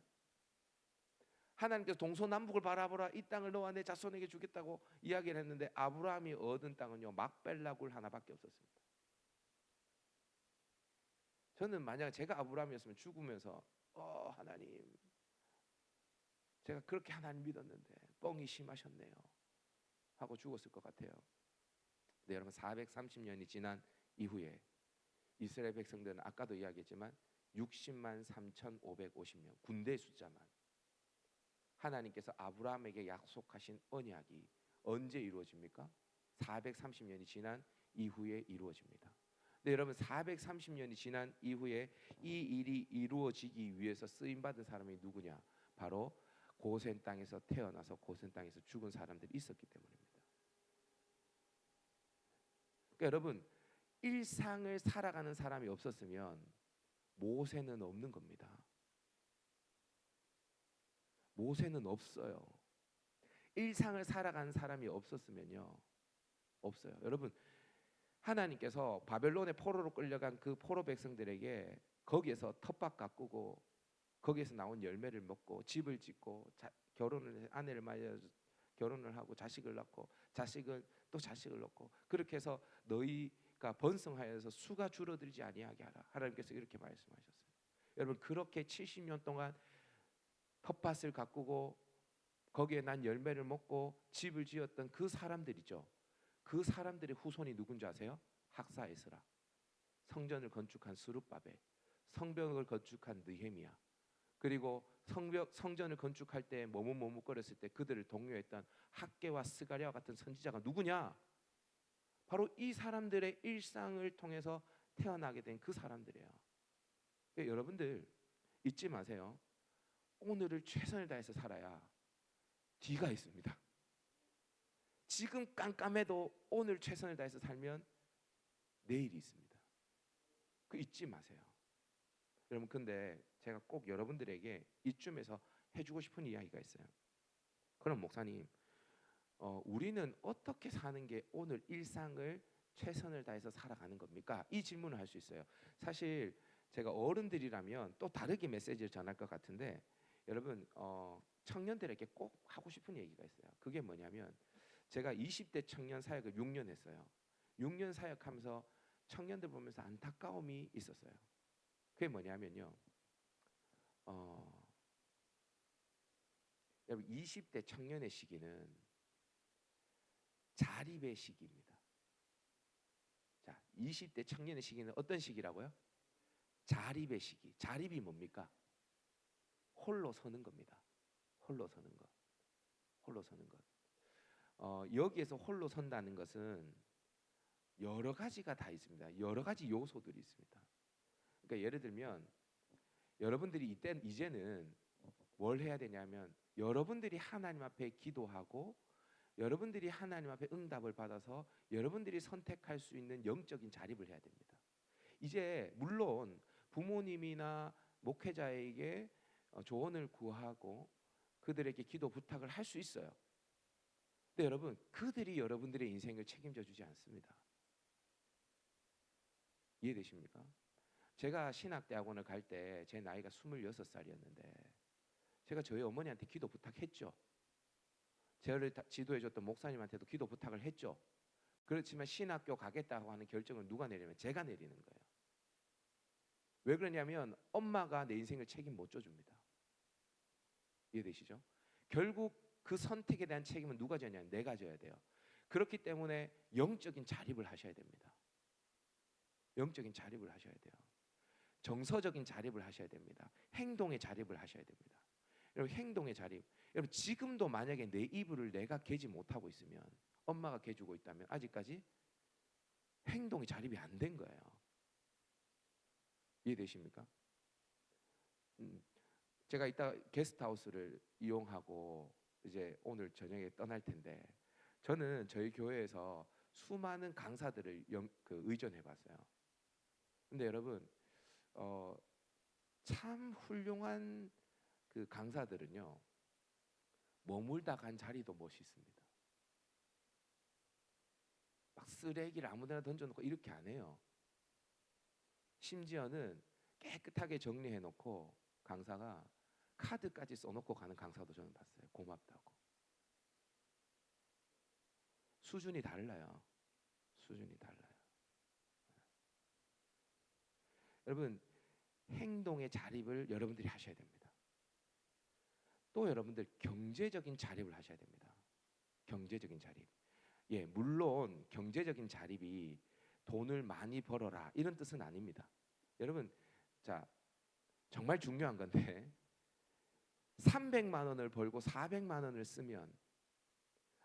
하나님께서 동서남북을 바라보라 이 땅을 너와 내 자손에게 주겠다고 이야기를 했는데 아브라함이 얻은 땅은요 막벨라굴 하나밖에 없었습니다. 저는 만약 제가 아브라함이었으면 죽으면서 하나님 제가 그렇게 하나님 믿었는데 뻥이 심하셨네요 하고 죽었을 것 같아요. 네, 여러분 430년이 지난 이후에 이스라엘 백성들은 아까도 이야기했지만 60만 3,550명 군대 숫자만 하나님께서 아브라함에게 약속하신 언약이 언제 이루어집니까? 430년이 지난 이후에 이루어집니다. 네, 여러분 430년이 지난 이후에 이 일이 이루어지기 위해서 쓰임 받은 사람이 누구냐? 바로 고센 땅에서 태어나서 고센 땅에서 죽은 사람들이 있었기 때문입니다. 그러니까 여러분 일상을 살아가는 사람이 없었으면 모세는 없는 겁니다. 모세는 없어요. 일상을 살아가는 사람이 없었으면요 없어요. 여러분 하나님께서 바벨론의 포로로 끌려간 그 포로 백성들에게 거기에서 텃밭 가꾸고 거기에서 나온 열매를 먹고 집을 짓고 결혼을 아내를 맞이해서 결혼을 하고 자식을 낳고 자식은 또 자식을 낳고 그렇게 해서 너희가 번성하여서 수가 줄어들지 아니하게 하라. 하나님께서 이렇게 말씀하셨어요. 여러분 그렇게 70년 동안 텃밭을 가꾸고 거기에 난 열매를 먹고 집을 지었던 그 사람들이죠. 그 사람들의 후손이 누군지 아세요? 학사 에스라, 성전을 건축한 스룹바벨, 성벽을 건축한 느헤미야, 그리고 성전을 건축할 때 머뭇머뭇거렸을 때 그들을 독려했던 학개와 스가랴와 같은 선지자가 누구냐? 바로 이 사람들의 일상을 통해서 태어나게 된 그 사람들이에요. 그러니까 여러분들 잊지 마세요. 오늘을 최선을 다해서 살아야 뒤가 있습니다. 지금 깜깜해도 오늘 최선을 다해서 살면 내일이 있습니다. 그 잊지 마세요. 여러분 근데 제가 꼭 여러분들에게 이쯤에서 해주고 싶은 이야기가 있어요. 그럼 목사님 우리는 어떻게 사는 게 오늘 일상을 최선을 다해서 살아가는 겁니까? 이 질문을 할 수 있어요. 사실 제가 어른들이라면 또 다르게 메시지를 전할 것 같은데 여러분 청년들에게 꼭 하고 싶은 얘기가 있어요. 그게 뭐냐면 제가 20대 청년 사역을 6년 했어요. 6년 사역하면서 청년들 보면서 안타까움이 있었어요. 그게 뭐냐면요. 여러분 20대 청년의 시기는 자립의 시기입니다. 자, 20대 청년의 시기는 어떤 시기라고요? 자립의 시기. 자립이 뭡니까? 홀로 서는 겁니다. 홀로 서는 것. 홀로 서는 것. 여기에서 홀로 선다는 것은 여러 가지가 다 있습니다. 여러 가지 요소들이 있습니다. 그러니까 예를 들면 여러분들이 이제는 뭘 해야 되냐면 여러분들이 하나님 앞에 기도하고 여러분들이 하나님 앞에 응답을 받아서 여러분들이 선택할 수 있는 영적인 자립을 해야 됩니다. 이제 물론 부모님이나 목회자에게 조언을 구하고 그들에게 기도 부탁을 할 수 있어요. 근데 여러분 그들이 여러분들의 인생을 책임져 주지 않습니다. 이해되십니까? 제가 신학대학원을 갈 때 제 나이가 26살이었는데 제가 저희 어머니한테 기도 부탁했죠. 저를 지도해줬던 목사님한테도 기도 부탁을 했죠. 그렇지만 신학교 가겠다고 하는 결정을 누가 내리면 제가 내리는 거예요. 왜 그러냐면 엄마가 내 인생을 책임 못 져줍니다. 이해되시죠? 결국 그 선택에 대한 책임은 누가 져냐면 내가 져야 돼요. 그렇기 때문에 영적인 자립을 하셔야 됩니다. 영적인 자립을 하셔야 돼요. 정서적인 자립을 하셔야 됩니다. 행동의 자립을 하셔야 됩니다. 여러분 행동의 자립. 여러분 지금도 만약에 내 이불을 내가 개지 못하고 있으면 엄마가 개주고 있다면 아직까지 행동의 자립이 안 된 거예요. 이해되십니까? 제가 이따 게스트하우스를 이용하고 이제 오늘 저녁에 떠날 텐데 저는 저희 교회에서 수많은 강사들을 의존해봤어요. 근데 여러분 참 훌륭한 그 강사들은요, 머물다 간 자리도 멋있습니다. 막 쓰레기를 아무데나 던져놓고 이렇게 안 해요. 심지어는 깨끗하게 정리해놓고 강사가 카드까지 써놓고 가는 강사도 저는 봤어요. 고맙다고. 수준이 달라요. 수준이 달라요. 여러분, 행동의 자립을 여러분들이 하셔야 됩니다. 또 여러분들 경제적인 자립을 하셔야 됩니다. 경제적인 자립. 예, 물론 경제적인 자립이 돈을 많이 벌어라 이런 뜻은 아닙니다. 여러분, 자, 정말 중요한 건데 300만 원을 벌고 400만 원을 쓰면,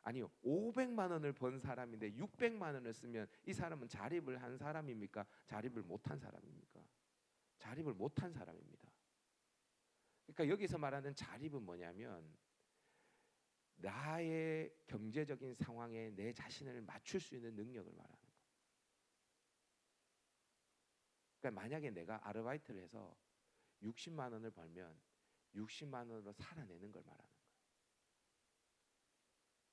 아니요, 500만 원을 번 사람인데 600만 원을 쓰면 이 사람은 자립을 한 사람입니까? 자립을 못한 사람입니까? 자립을 못한 사람입니다. 그러니까 여기서 말하는 자립은 뭐냐면 나의 경제적인 상황에 내 자신을 맞출 수 있는 능력을 말하는 거예요. 그러니까 만약에 내가 아르바이트를 해서 60만 원을 벌면 60만 원으로 살아내는 걸 말하는 거예요.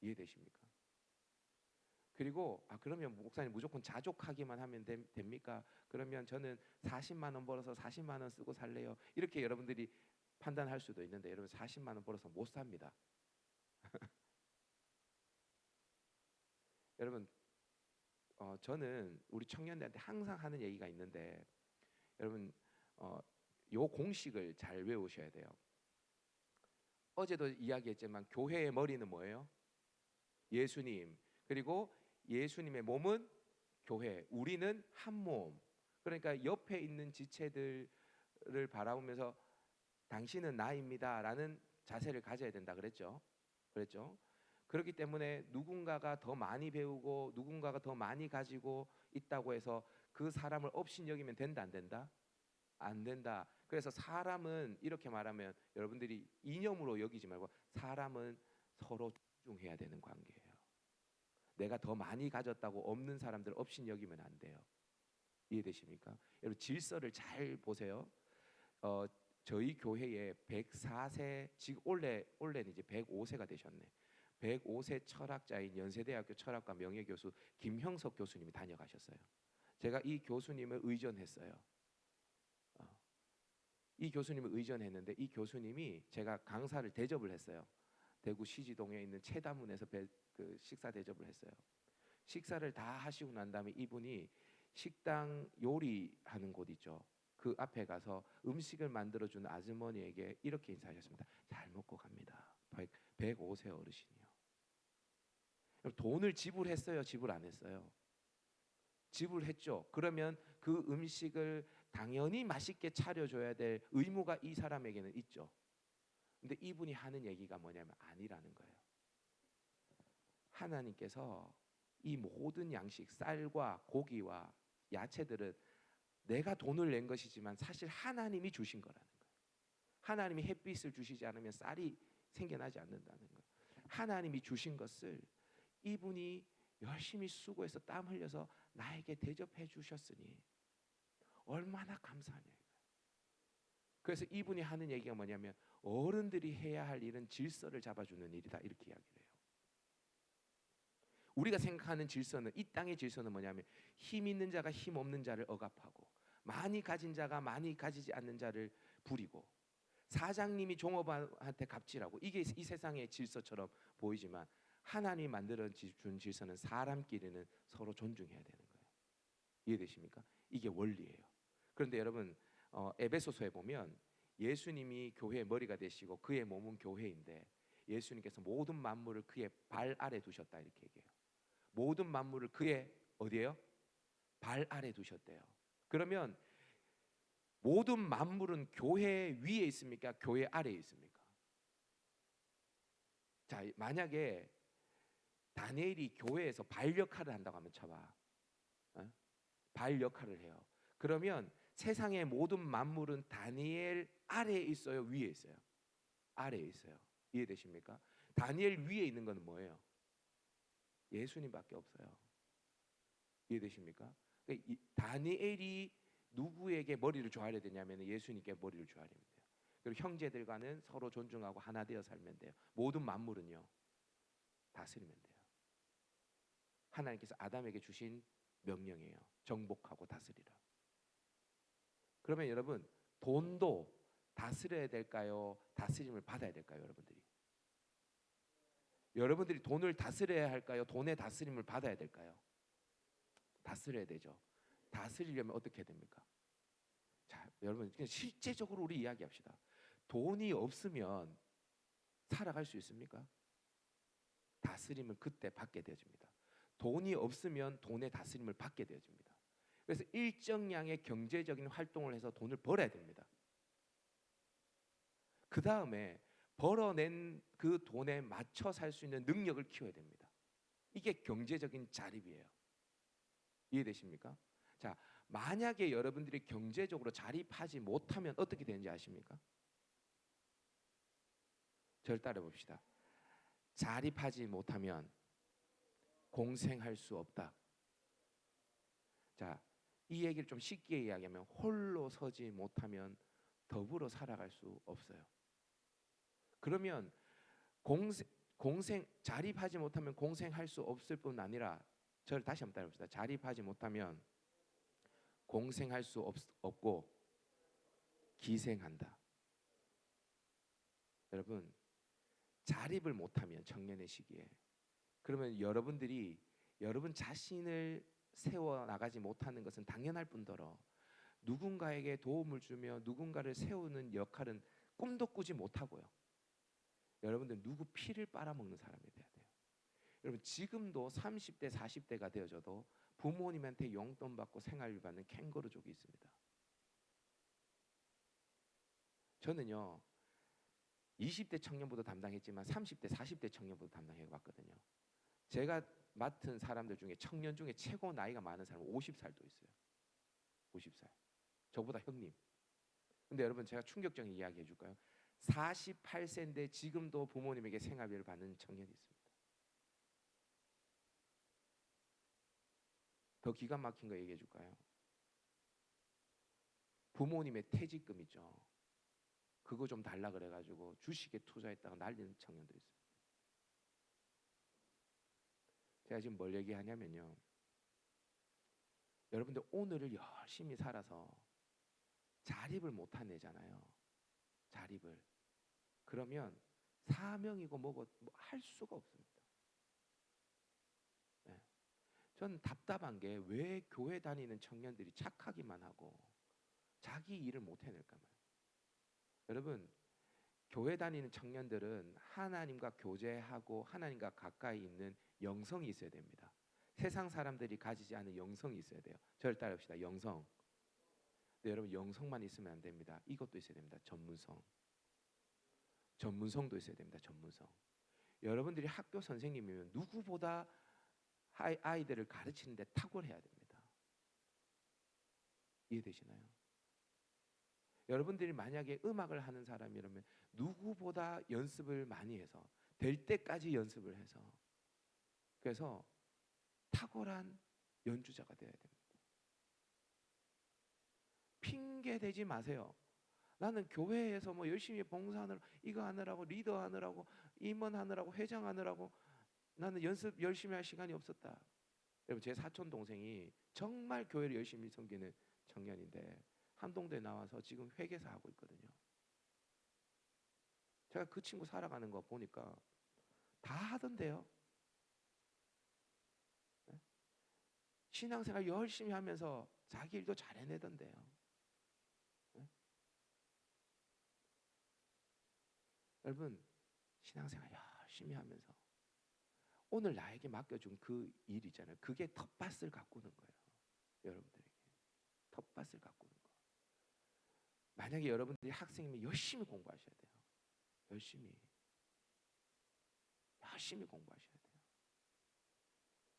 이해되십니까? 그리고 그러면 목사님 무조건 자족하기만 하면 됩니까? 그러면 저는 40만 원 벌어서 40만 원 쓰고 살래요. 이렇게 여러분들이 판단할 수도 있는데, 여러분 40만 원 벌어서 못 삽니다. 여러분 저는 우리 청년들한테 항상 하는 얘기가 있는데, 여러분 요 공식을 잘 외우셔야 돼요. 어제도 이야기했지만 교회의 머리는 뭐예요? 예수님. 그리고 예수님의 몸은 교회. 우리는 한 몸. 그러니까 옆에 있는 지체들을 바라보면서 당신은 나입니다 라는 자세를 가져야 된다 그랬죠. 그렇기 때문에 누군가가 더 많이 배우고 누군가가 더 많이 가지고 있다고 해서 그 사람을 업신여기면 된다 안 된다? 안 된다. 그래서 사람은 이렇게 말하면 여러분들이 이념으로 여기지 말고 사람은 서로 존중해야 되는 관계예요. 내가 더 많이 가졌다고 없는 사람들 업신여기면 안 돼요. 이해되십니까? 여러분 질서를 잘 보세요. 저희 교회에 104세, 지금 올해는 이제 105세가 되셨네. 105세 철학자인 연세대학교 철학과 명예교수 김형석 교수님이 다녀가셨어요. 제가 이 교수님을 의전했어요. 이 교수님을 의전했는데 이 교수님이 제가 강사를 대접을 했어요. 대구 시지동에 있는 채다문에서 식사 대접을 했어요. 식사를 다 하시고 난 다음에 이분이 식당 요리하는 곳 있죠. 그 앞에 가서 음식을 만들어주는 아주머니에게 이렇게 인사하셨습니다. 잘 먹고 갑니다. 105세 어르신이요. 돈을 지불했어요? 지불 안 했어요? 지불했죠. 그러면 그 음식을 당연히 맛있게 차려줘야 될 의무가 이 사람에게는 있죠. 근데 이분이 하는 얘기가 뭐냐면 아니라는 거예요. 하나님께서 이 모든 양식, 쌀과 고기와 야채들은 내가 돈을 낸 것이지만 사실 하나님이 주신 거라는 거예요. 하나님이 햇빛을 주시지 않으면 쌀이 생겨나지 않는다는 거예요. 하나님이 주신 것을 이분이 열심히 수고해서 땀 흘려서 나에게 대접해 주셨으니 얼마나 감사하냐. 그래서 이분이 하는 얘기가 뭐냐면 어른들이 해야 할 일은 질서를 잡아주는 일이다, 이렇게 이야기를 해요. 우리가 생각하는 질서는, 이 땅의 질서는 뭐냐면 힘 있는 자가 힘 없는 자를 억압하고 많이 가진 자가 많이 가지지 않는 자를 부리고 사장님이 종업원한테 갑질하고, 이게 이 세상의 질서처럼 보이지만 하나님이 만들어 준 질서는 사람끼리는 서로 존중해야 되는 거예요. 이해되십니까? 이게 원리예요. 그런데 여러분 에베소서에 보면 예수님이 교회의 머리가 되시고 그의 몸은 교회인데 예수님께서 모든 만물을 그의 발 아래 두셨다, 이렇게 얘기해요. 모든 만물을 그의 어디에요? 발 아래 두셨대요. 그러면 모든 만물은 교회 위에 있습니까? 교회 아래에 있습니까? 자, 만약에 다니엘이 교회에서 발 역할을 한다고 하면 쳐봐. 발 역할을 해요. 그러면 세상의 모든 만물은 다니엘 아래에 있어요? 위에 있어요? 아래에 있어요. 이해되십니까? 다니엘 위에 있는 건 뭐예요? 예수님밖에 없어요. 이해되십니까? 그러니까 다니엘이 누구에게 머리를 조아려야 되냐면 예수님께 머리를 조아리면 돼요. 그리고 형제들과는 서로 존중하고 하나 되어 살면 돼요. 모든 만물은요 다스리면 돼요. 하나님께서 아담에게 주신 명령이에요. 정복하고 다스리라. 그러면 여러분 돈도 다스려야 될까요? 다스림을 받아야 될까요? 여러분들이 돈을 다스려야 할까요? 돈의 다스림을 받아야 될까요? 다스려야 되죠. 다스리려면 어떻게 됩니까? 자, 여러분 그냥 실제적으로 우리 이야기합시다. 돈이 없으면 살아갈 수 있습니까? 다스림을 그때 받게 되어집니다. 돈이 없으면 돈의 다스림을 받게 되어집니다. 그래서 일정량의 경제적인 활동을 해서 돈을 벌어야 됩니다. 그 다음에 벌어낸 그 돈에 맞춰 살 수 있는 능력을 키워야 됩니다. 이게 경제적인 자립이에요. 이해되십니까? 자, 만약에 여러분들이 경제적으로 자립하지 못하면 어떻게 되는지 아십니까? 저를 따라 봅시다. 자립하지 못하면 공생할 수 없다. 자, 이 얘기를 좀 쉽게 이야기하면 홀로 서지 못하면 더불어 살아갈 수 없어요. 그러면 공생 자립하지 못하면 공생할 수 없을 뿐 아니라 저를 다시 한번 따라 봅시다. 자립하지 못하면 공생할 수 없고 기생한다. 여러분 자립을 못하면 청년의 시기에 그러면 여러분들이 여러분 자신을 세워나가지 못하는 것은 당연할 뿐더러 누군가에게 도움을 주며 누군가를 세우는 역할은 꿈도 꾸지 못하고요. 여러분들 누구 피를 빨아먹는 사람이 돼야 돼요. 여러분 지금도 30대 40대가 되어져도 부모님한테 용돈 받고 생활비 받는 캥거루족이 있습니다. 저는요 20대 청년부도 담당했지만 30대 40대 청년부도 담당해봤거든요. 제가 맡은 사람들 중에 청년 중에 최고 나이가 많은 사람은 50살도 있어요. 50살. 저보다 형님. 근데 여러분 제가 충격적인 이야기 해줄까요? 48세인데 지금도 부모님에게 생활비를 받는 청년이 있습니다. 더 기가 막힌 거 얘기해 줄까요? 부모님의 퇴직금 있죠. 그거 좀 달라 그래가지고 주식에 투자했다가 날리는 청년도 있어요. 제가 지금 뭘 얘기하냐면요. 여러분들 오늘을 열심히 살아서 자립을 못 하내잖아요. 자립을. 그러면 사명이고 뭐고 할 수가 없습니다. 네. 저는 답답한 게 왜 교회 다니는 청년들이 착하기만 하고 자기 일을 못 해낼까 말이에요. 여러분 교회 다니는 청년들은 하나님과 교제하고 하나님과 가까이 있는 영성이 있어야 됩니다. 세상 사람들이 가지지 않은 영성이 있어야 돼요. 저를 따라합시다. 영성. 근데 여러분 영성만 있으면 안 됩니다. 이것도 있어야 됩니다. 전문성. 전문성도 있어야 됩니다. 전문성. 여러분들이 학교 선생님이면 누구보다 아이들을 가르치는데 탁월해야 됩니다. 이해되시나요? 여러분들이 만약에 음악을 하는 사람이라면 누구보다 연습을 많이 해서 될 때까지 연습을 해서 그래서 탁월한 연주자가 되어야 됩니다. 핑계 대지 마세요. 나는 교회에서 뭐 열심히 봉사하느라 이거 하느라고 리더 하느라고 임원하느라고 회장하느라고 나는 연습 열심히 할 시간이 없었다. 여러분 제 사촌 동생이 정말 교회를 열심히 섬기는 청년인데 한동대에 나와서 지금 회계사 하고 있거든요. 제가 그 친구 살아가는 거 보니까 다 하던데요. 네? 신앙생활 열심히 하면서 자기 일도 잘 해내던데요. 네? 여러분 신앙생활 열심히 하면서 오늘 나에게 맡겨준 그 일 있잖아요. 그게 텃밭을 가꾸는 거예요. 여러분들에게 텃밭을 가꾸는 거. 만약에 여러분들이 학생이면 열심히 공부하셔야 돼요. 열심히 공부하셔야 돼요.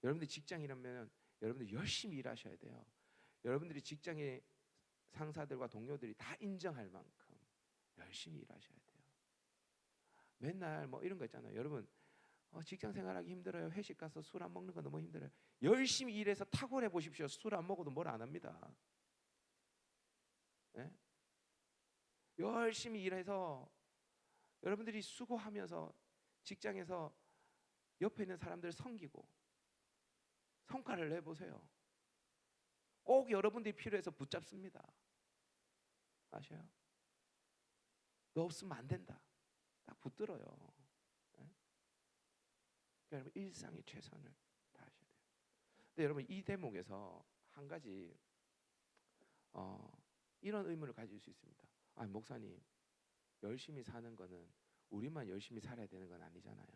여러분들이 직장이라면 여러분들이 열심히 일하셔야 돼요. 여러분들이 직장의 상사들과 동료들이 다 인정할 만큼 열심히 일하셔야 돼요. 맨날 뭐 이런 거 있잖아요. 여러분 직장 생활하기 힘들어요. 회식 가서 술 안 먹는 거 너무 힘들어요. 열심히 일해서 탁월해 보십시오. 술 안 먹어도 뭘 안 합니다. 예? 열심히 일해서 여러분들이 수고하면서 직장에서 옆에 있는 사람들 섬기고 성과를 내보세요. 꼭 여러분들이 필요해서 붙잡습니다. 아셔요? 너 없으면 안 된다. 딱 붙들어요. 예? 그러니까 여러분 일상에 최선을 다하셔야 돼요. 근데 여러분 이 대목에서 한 가지 이런 의문을 가질 수 있습니다. 목사님, 열심히 사는 거는 우리만 열심히 살아야 되는 건 아니잖아요.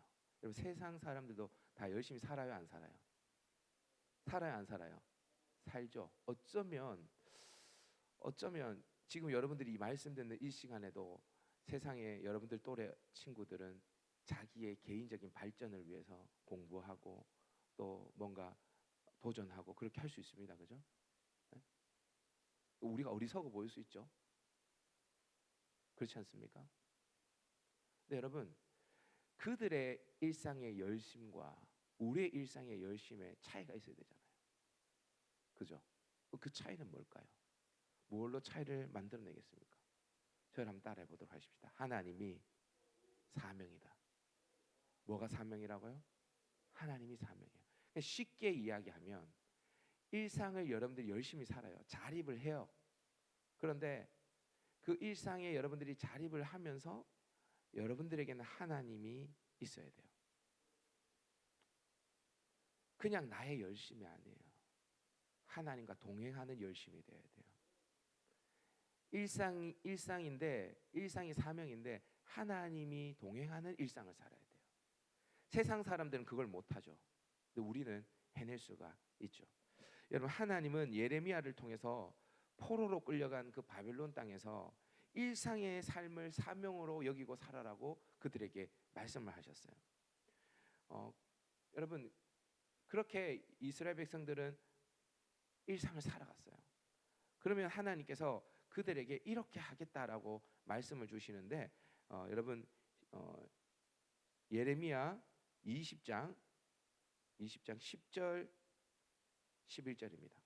여러분 세상 사람들도 다 열심히 살아요, 안 살아요? 살아요, 안 살아요? 살죠. 어쩌면 지금 여러분들이 이 말씀 듣는 이 시간에도 세상에 여러분들 또래 친구들은 자기의 개인적인 발전을 위해서 공부하고 또 뭔가 도전하고 그렇게 할 수 있습니다. 그죠? 네? 우리가 어리석어 보일 수 있죠. 그렇지 않습니까? 근데 여러분 그들의 일상의 열심과 우리의 일상의 열심에 차이가 있어야 되잖아요. 그죠? 그 차이는 뭘까요? 뭘로 차이를 만들어내겠습니까? 저를 한번 따라해 보도록 하십시다. 하나님이 사명이다. 뭐가 사명이라고요? 하나님이 사명이에요. 쉽게 이야기하면 일상을 여러분들이 열심히 살아요. 자립을 해요. 그런데 그 일상에 여러분들이 자립을 하면서 여러분들에게는 하나님이 있어야 돼요. 그냥 나의 열심이 아니에요. 하나님과 동행하는 열심이 되어야 돼요. 일상이 사명인데 하나님이 동행하는 일상을 살아야 돼요. 세상 사람들은 그걸 못하죠. 근데 우리는 해낼 수가 있죠. 여러분 하나님은 예레미야를 통해서 포로로 끌려간 그 바벨론 땅에서 일상의 삶을 사명으로 여기고 살아라고 그들에게 말씀을 하셨어요. 여러분 그렇게 이스라엘 백성들은 일상을 살아갔어요. 그러면 하나님께서 그들에게 이렇게 하겠다라고 말씀을 주시는데 여러분 예레미야 20장 10절 11절입니다.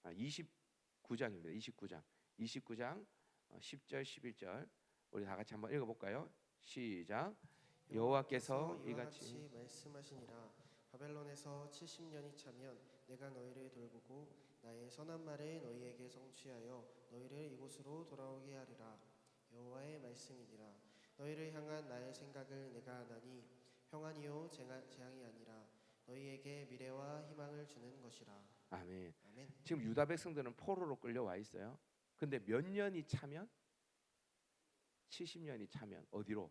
29장입니다. 29장 10절 11절 우리 다 같이 한번 읽어볼까요? 시작. 여호와께서 이같이 말씀하시니라. 바벨론에서 70년이 차면 내가 너희를 돌보고 나의 선한 말을 너희에게 성취하여 너희를 이곳으로 돌아오게 하리라. 여호와의 말씀이니라. 너희를 향한 나의 생각을 내가 아나니 평안이요 재앙이 아니라 너희에게 미래와 희망을 주는 것이라. 아멘. 아멘. 지금 유다 백성들은 포로로 끌려와 있어요. 근데 몇 년이 차면 70년이 차면 어디로?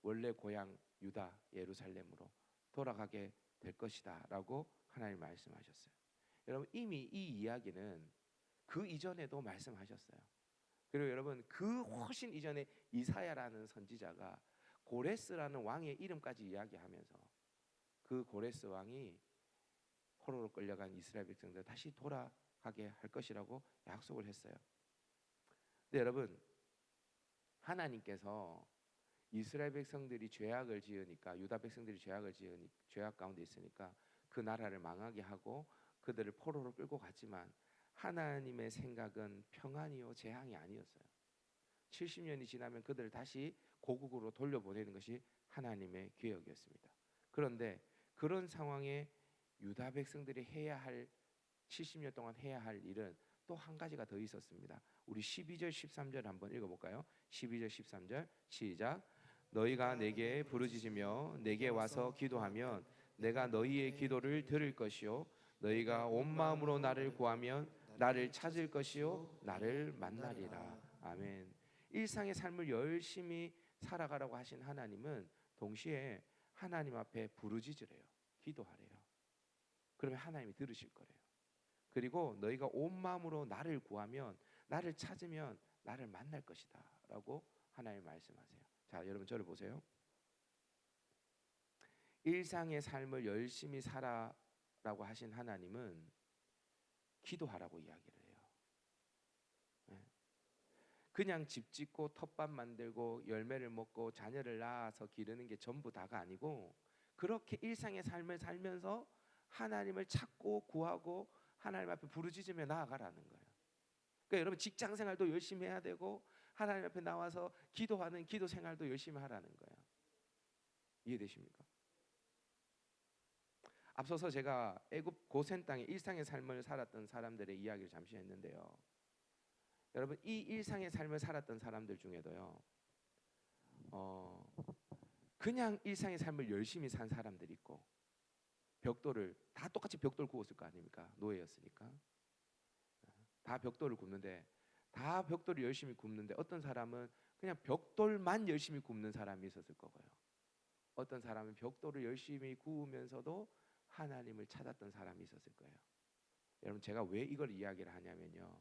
원래 고향 유다 예루살렘으로 돌아가게 될 것이다라고 하나님 말씀하셨어요. 여러분 이미 이 이야기는 그 이전에도 말씀하셨어요. 그리고 여러분 그 훨씬 이전에 이사야라는 선지자가 고레스라는 왕의 이름까지 이야기하면서 그 고레스 왕이 포로로 끌려간 이스라엘 백성들 다시 돌아가게 할 것이라고 약속을 했어요. 근데 여러분 하나님께서 이스라엘 백성들이 죄악을 지으니까 유다 백성들이 죄악 가운데 있으니까 그 나라를 망하게 하고 그들을 포로로 끌고 갔지만 하나님의 생각은 평안이요 재앙이 아니었어요. 70년이 지나면 그들을 다시 고국으로 돌려보내는 것이 하나님의 계획이었습니다. 그런데 그런 상황에 유다 백성들이 70년 동안 해야 할 일은 또 한 가지가 더 있었습니다. 우리 12절 13절 한번 읽어볼까요? 12절 13절 시작. 너희가 내게 부르짖으며 내게 와서 기도하면 내가 너희의 기도를 들을 것이요 너희가 온 마음으로 나를 구하면 나를 찾을 것이요 나를 만나리라. 아멘. 일상의 삶을 열심히 살아가라고 하신 하나님은 동시에 하나님 앞에 부르짖으래요. 기도하래요. 그러면 하나님이 들으실 거래요. 그리고 너희가 온 마음으로 나를 구하면 나를 찾으면 나를 만날 것이다 라고 하나님 말씀하세요. 자 여러분 저를 보세요. 일상의 삶을 열심히 살아라고 하신 하나님은 기도하라고 이야기를 해요. 그냥 집 짓고 텃밭 만들고 열매를 먹고 자녀를 낳아서 기르는 게 전부 다가 아니고 그렇게 일상의 삶을 살면서 하나님을 찾고 구하고 하나님 앞에 부르짖으며 나아가라는 거예요. 그러니까 여러분 직장 생활도 열심히 해야 되고 하나님 앞에 나와서 기도하는 기도 생활도 열심히 하라는 거예요. 이해되십니까? 앞서서 제가 애굽 고센 땅의 일상의 삶을 살았던 사람들의 이야기를 잠시 했는데요. 여러분 이 일상의 삶을 살았던 사람들 중에도요. 그냥 일상의 삶을 열심히 산 사람들이 있고 벽돌을 다 똑같이 벽돌 구웠을 거 아닙니까? 노예였으니까. 다 벽돌을 굽는데 다 벽돌을 열심히 굽는데 어떤 사람은 그냥 벽돌만 열심히 굽는 사람이 있었을 거고요. 어떤 사람은 벽돌을 열심히 구우면서도 하나님을 찾았던 사람이 있었을 거예요. 여러분 제가 왜 이걸 이야기를 하냐면요.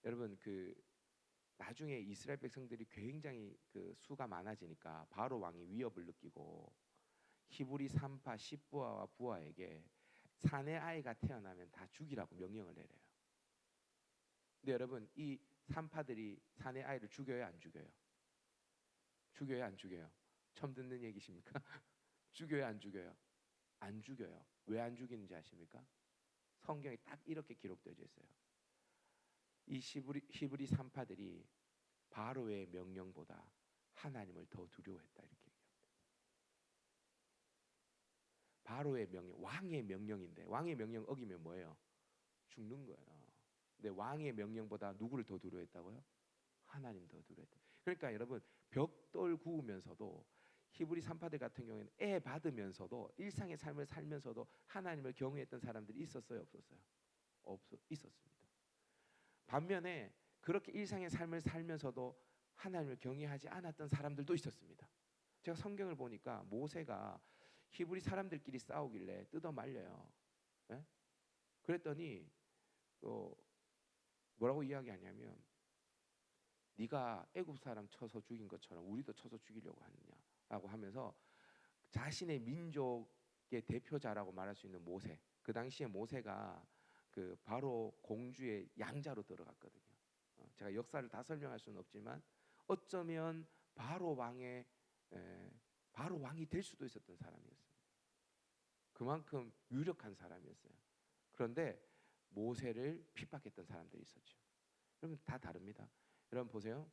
여러분 그 나중에 이스라엘 백성들이 굉장히 그 수가 많아지니까 바로 왕이 위협을 느끼고 히브리 산파 십부아와 부하에게 사내 아이가 태어나면 다 죽이라고 명령을 내려요. 근데 여러분 이 산파들이 사내 아이를 죽여요 안 죽여요? 죽여요 안 죽여요? 처음 듣는 얘기십니까? 죽여요 안 죽여요? 안 죽여요. 왜 안 죽이는지 아십니까? 성경에 딱 이렇게 기록되어 있어요. 이 히브리 산파들이 바로의 명령보다 하나님을 더 두려워했다 이렇게 얘기합니다. 바로의 명령, 왕의 명령인데 왕의 명령 어기면 뭐예요? 죽는 거예요. 근데 왕의 명령보다 누구를 더 두려워했다고요? 하나님 더 두려워했다. 그러니까 여러분 벽돌 구우면서도 히브리 산파들 같은 경우에는 애 받으면서도 일상의 삶을 살면서도 하나님을 경외했던 사람들이 있었어요, 없었어요? 있었습니다. 반면에 그렇게 일상의 삶을 살면서도 하나님을 경외하지 않았던 사람들도 있었습니다. 제가 성경을 보니까 모세가 히브리 사람들끼리 싸우길래 뜯어 말려요. 예? 그랬더니 뭐라고 이야기하냐면 네가 애굽 사람 쳐서 죽인 것처럼 우리도 쳐서 죽이려고 하느냐라고 하면서 자신의 민족의 대표자라고 말할 수 있는 모세. 그 당시에 모세가 그 바로 공주의 양자로 들어갔거든요. 제가 역사를 다 설명할 수는 없지만 어쩌면 바로 왕의 바로 왕이 될 수도 있었던 사람이었습니다. 그만큼 유력한 사람이었어요. 그런데 모세를 핍박했던 사람들이 있었죠. 여러분 다 다릅니다. 여러분 보세요.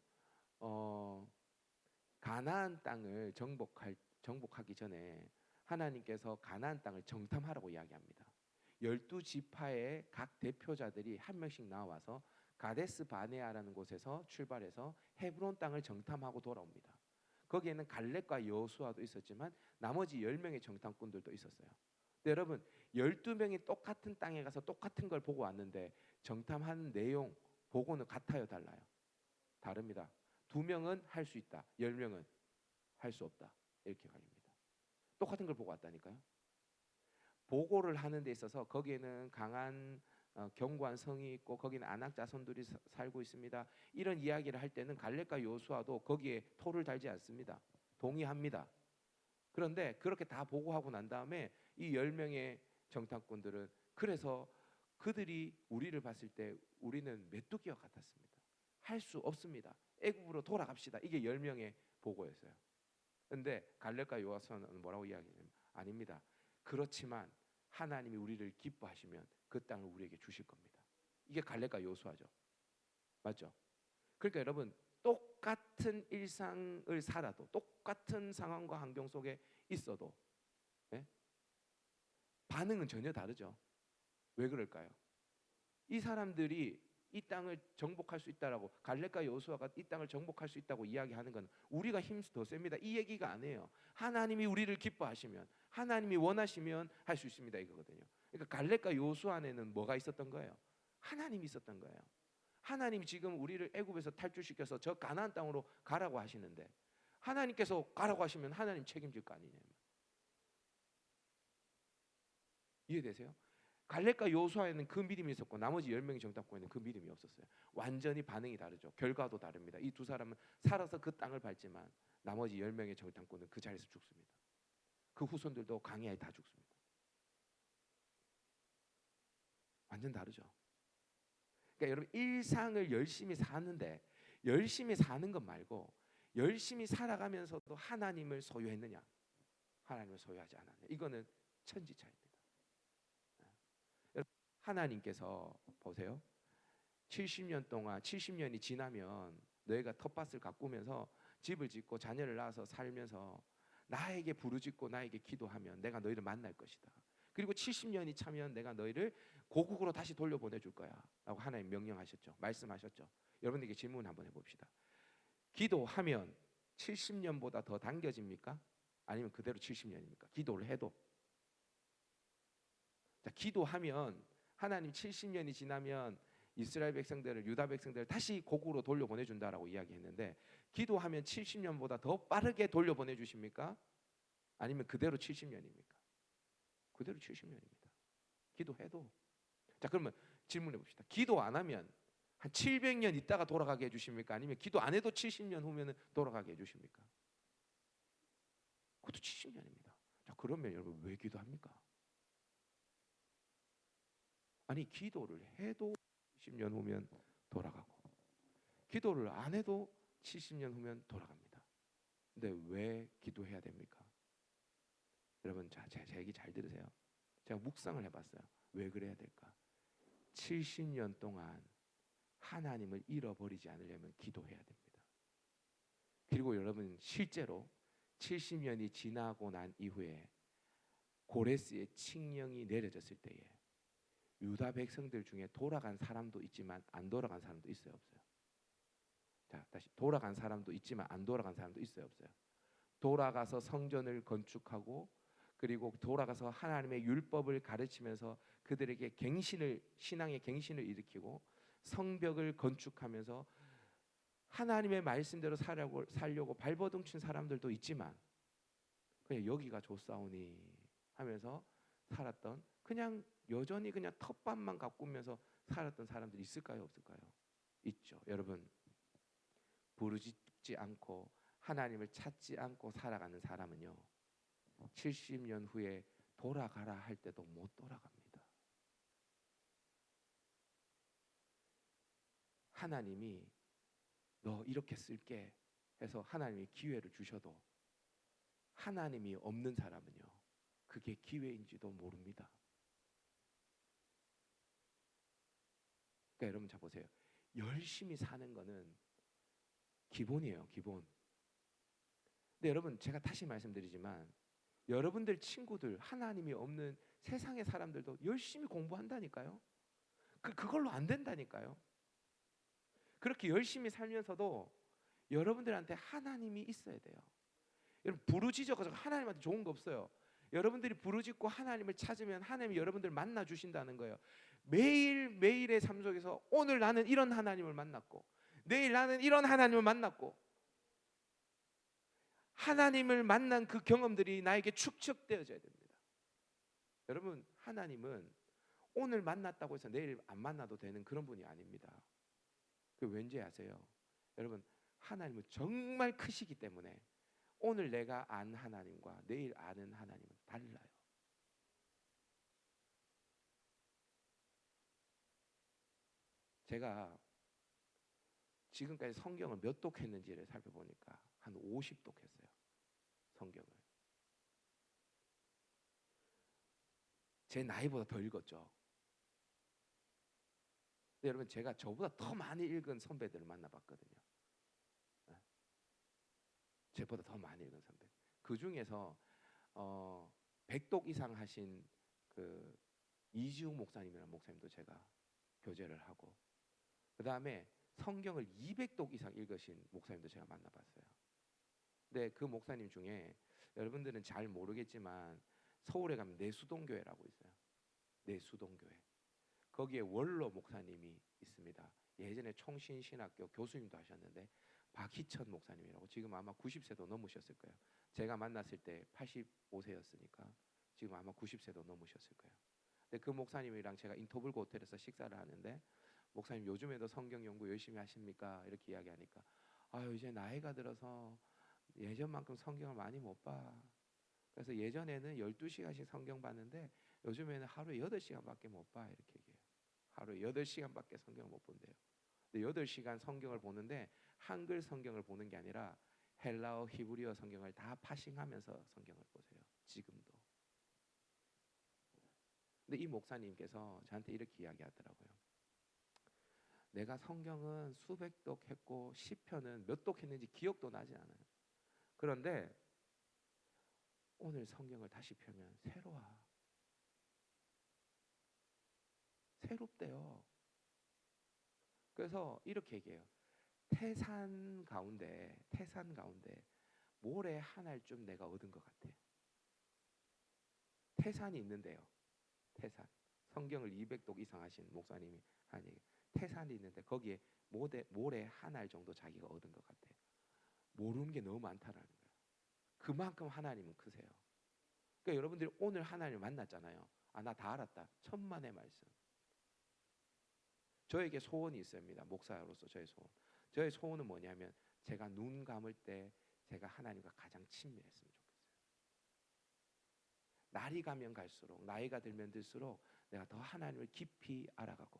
가나안 땅을 정복하기 전에 하나님께서 가나안 땅을 정탐하라고 이야기합니다. 12지파의 각 대표자들이 한 명씩 나와서 가데스 바네아라는 곳에서 출발해서 헤브론 땅을 정탐하고 돌아옵니다. 거기에는 갈렙과 여호수아도 있었지만 나머지 10명의 정탐꾼들도 있었어요. 근데 여러분 12명이 똑같은 땅에 가서 똑같은 걸 보고 왔는데 정탐하는 내용 보고는 같아요, 달라요? 다릅니다. 2명은 할 수 있다. 10명은 할 수 없다. 이렇게 갈립니다. 똑같은 걸 보고 왔다니까요. 보고를 하는 데 있어서 거기에는 강한 견고한 성이 있고 거기는 안악 자손들이 살고 있습니다. 이런 이야기를 할 때는 갈렙과 여호수아도 거기에 토를 달지 않습니다. 동의합니다. 그런데 그렇게 다 보고하고 난 다음에 이 10명의 정탐꾼들은 그래서 그들이 우리를 봤을 때 우리는 메뚜기와 같았습니다. 할 수 없습니다. 애굽으로 돌아갑시다. 이게 10명의 보고였어요. 그런데 갈렙과 여호수아는 뭐라고 이야기하냐면 아닙니다. 그렇지만 하나님이 우리를 기뻐하시면 그 땅을 우리에게 주실 겁니다. 이게 갈렙과 여호수아죠. 맞죠? 그러니까 여러분 똑같은 일상을 살아도 똑같은 상황과 환경 속에 있어도 예? 반응은 전혀 다르죠. 왜 그럴까요? 이 사람들이 이 땅을 정복할 수 있다라고 갈렙과 여호수아가 이 땅을 정복할 수 있다고 이야기하는 건 우리가 힘이 더 셉니다. 이 얘기가 아니에요. 하나님이 우리를 기뻐하시면 하나님이 원하시면 할 수 있습니다 이거거든요. 그러니까 갈렙과 여호수아 안에는 뭐가 있었던 거예요? 하나님이 있었던 거예요. 하나님이 지금 우리를 애굽에서 탈출시켜서 저 가나안 땅으로 가라고 하시는데 하나님께서 가라고 하시면 하나님 책임질 거 아니냐. 이해되세요? 갈렙과 여호수아에는 그 믿음이 있었고 나머지 10명의 정탐꾼에는 그 믿음이 없었어요. 완전히 반응이 다르죠. 결과도 다릅니다. 이 두 사람은 살아서 그 땅을 밟지만 나머지 10명의 정탐꾼은 그 자리에서 죽습니다. 그 후손들도 강야에 다 죽습니다. 완전 다르죠. 그러니까 여러분 일상을 열심히 사는데 열심히 사는 것 말고 열심히 살아가면서도 하나님을 소유했느냐, 하나님을 소유하지 않았느냐. 이거는 천지차이입니다. 여러분, 하나님께서 보세요. 70년 동안 70년이 지나면 너희가 텃밭을 가꾸면서 집을 짓고 자녀를 낳아서 살면서 나에게 부르짖고 나에게 기도하면 내가 너희를 만날 것이다. 그리고 70년이 차면 내가 너희를 고국으로 다시 돌려보내줄 거야 라고 하나님 명령하셨죠. 말씀하셨죠. 여러분에게 질문 한번 해봅시다. 기도하면 70년보다 더 당겨집니까? 아니면 그대로 70년입니까? 기도를 해도. 자, 기도하면 하나님 70년이 지나면 이스라엘 백성들을, 유다 백성들을 다시 고국으로 돌려보내준다라고 이야기했는데, 기도하면 70년보다 더 빠르게 돌려보내 주십니까? 아니면 그대로 70년입니까? 그대로 70년입니다. 기도해도. 자, 그러면 질문해 봅시다. 기도 안 하면 한 700년 있다가 돌아가게 해주십니까? 아니면 기도 안 해도 70년 후면 돌아가게 해주십니까? 그것도 70년입니다. 자, 그러면 여러분 왜 기도합니까? 아니, 기도를 해도 70년 후면 돌아가고 기도를 안 해도 70년 후면 돌아갑니다. 근데 왜 기도해야 됩니까? 여러분, 제 얘기 잘 들으세요. 제가 묵상을 해봤어요. 왜 그래야 될까? 70년 동안 하나님을 잃어버리지 않으려면 기도해야 됩니다. 그리고 여러분, 실제로 70년이 지나고 난 이후에 고레스의 칙령이 내려졌을 때에 유다 백성들 중에 돌아간 사람도 있지만 안 돌아간 사람도 있어요, 없어요? 자, 다시, 돌아간 사람도 있지만 안 돌아간 사람도 있어요, 없어요? 돌아가서 성전을 건축하고 그리고 돌아가서 하나님의 율법을 가르치면서 그들에게 신앙의 갱신을 일으키고 성벽을 건축하면서 하나님의 말씀대로 살려고 발버둥 친 사람들도 있지만 그냥 여기가 좋사오니 하면서 살았던, 그냥 여전히 그냥 텃밭만 가꾸면서 살았던 사람들이 있을까요, 없을까요? 있죠. 여러분, 부르짖지 않고 하나님을 찾지 않고 살아가는 사람은요, 70년 후에 돌아가라 할 때도 못 돌아갑니다. 하나님이 너 이렇게 쓸게 해서 하나님이 기회를 주셔도 하나님이 없는 사람은요, 그게 기회인지도 모릅니다. 그러니까 여러분, 자 보세요. 열심히 사는 거는 기본이에요, 기본. 근데 여러분, 제가 다시 말씀드리지만 여러분들 친구들, 하나님이 없는 세상의 사람들도 열심히 공부한다니까요. 그걸로 안 된다니까요. 그렇게 열심히 살면서도 여러분들한테 하나님이 있어야 돼요. 여러분, 부르짖어가지고 하나님한테 좋은 거 없어요. 여러분들이 부르짖고 하나님을 찾으면 하나님이 여러분들 만나 주신다는 거예요. 매일매일의 삶 속에서 오늘 나는 이런 하나님을 만났고 내일 나는 이런 하나님을 만났고 하나님을 만난 그 경험들이 나에게 축적되어져야 됩니다. 여러분, 하나님은 오늘 만났다고 해서 내일 안 만나도 되는 그런 분이 아닙니다. 그 왠지 아세요? 여러분, 하나님은 정말 크시기 때문에 오늘 내가 안 하나님과 내일 아는 하나님은 달라요. 제가 지금까지 성경을 몇 독 했는지를 살펴보니까 한 50독 했어요. 성경을. 제 나이보다 더 읽었죠. 근데 여러분, 제가 저보다 더 많이 읽은 선배들을 만나봤거든요. 저보다 더 많이 읽은 선배. 그 중에서 100독 이상 하신 그 이지웅 목사님이라는 목사님도 제가 교제를 하고, 그 다음에 성경을 200독 이상 읽으신 목사님도 제가 만나봤어요. 근데 그 목사님 중에 여러분들은 잘 모르겠지만 서울에 가면 내수동교회라고 있어요. 내수동교회. 거기에 원로 목사님이 있습니다. 예전에 총신신학교 교수님도 하셨는데 박희천 목사님이라고, 지금 아마 90세도 넘으셨을 거예요. 제가 만났을 때 85세였으니까 지금 아마 90세도 넘으셨을 거예요. 근데 그 목사님이랑 제가 인터블고 호텔에서 식사를 하는데, 목사님 요즘에도 성경 연구 열심히 하십니까? 이렇게 이야기하니까, 아유, 이제 나이가 들어서 예전만큼 성경을 많이 못 봐. 그래서 예전에는 12시간씩 성경 봤는데 요즘에는 하루에 8시간밖에 못 봐. 이렇게 얘기해요. 하루에 8시간밖에 성경을 못 본대요. 근데 8시간 성경을 보는데 한글 성경을 보는 게 아니라 헬라어, 히브리어 성경을 다 파싱하면서 성경을 보세요. 지금도. 근데 이 목사님께서 저한테 이렇게 이야기하더라고요. 내가 성경은 수백 독 했고 시편은 몇 독 했는지 기억도 나지 않아요. 그런데 오늘 성경을 다시 펴면 새로워. 새롭대요. 그래서 이렇게 얘기해요. 태산 가운데 모래 한 알쯤 내가 얻은 것 같아. 태산이 있는데요. 태산. 성경을 200독 이상 하신 목사님이 한 얘기. 태산이 있는데 거기에 모래 한 알 정도 자기가 얻은 것 같아. 모르는 게 너무 많다라는 거예요. 그만큼 하나님은 크세요. 그러니까 여러분들이 오늘 하나님을 만났잖아요. 아, 나 다 알았다. 천만의 말씀. 저에게 소원이 있습니다. 목사로서 저의 소원. 저의 소원은 뭐냐면 제가 눈 감을 때 제가 하나님과 가장 친밀했으면 좋겠어요. 날이 가면 갈수록, 나이가 들면 들수록 내가 더 하나님을 깊이 알아가고,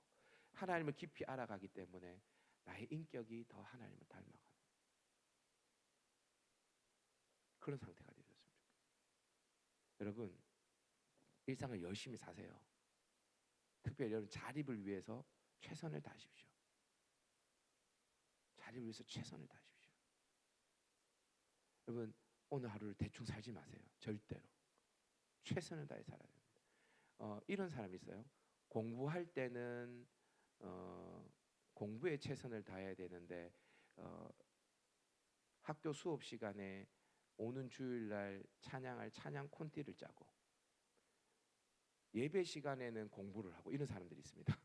하나님을 깊이 알아가기 때문에 나의 인격이 더 하나님을 닮아가는 그런 상태가 되셨으면 좋겠어요. 여러분, 일상을 열심히 사세요. 특별히 여러분 자립을 위해서 최선을 다하십시오. 자립을 위해서 최선을 다하십시오. 여러분, 오늘 하루를 대충 살지 마세요. 절대로. 최선을 다해 살아야 됩니다. 이런 사람이 있어요. 공부할 때는 공부에 최선을 다해야 되는데 학교 수업 시간에 오는 주일날 찬양할 찬양 콘티를 짜고 예배 시간에는 공부를 하고 이런 사람들이 있습니다.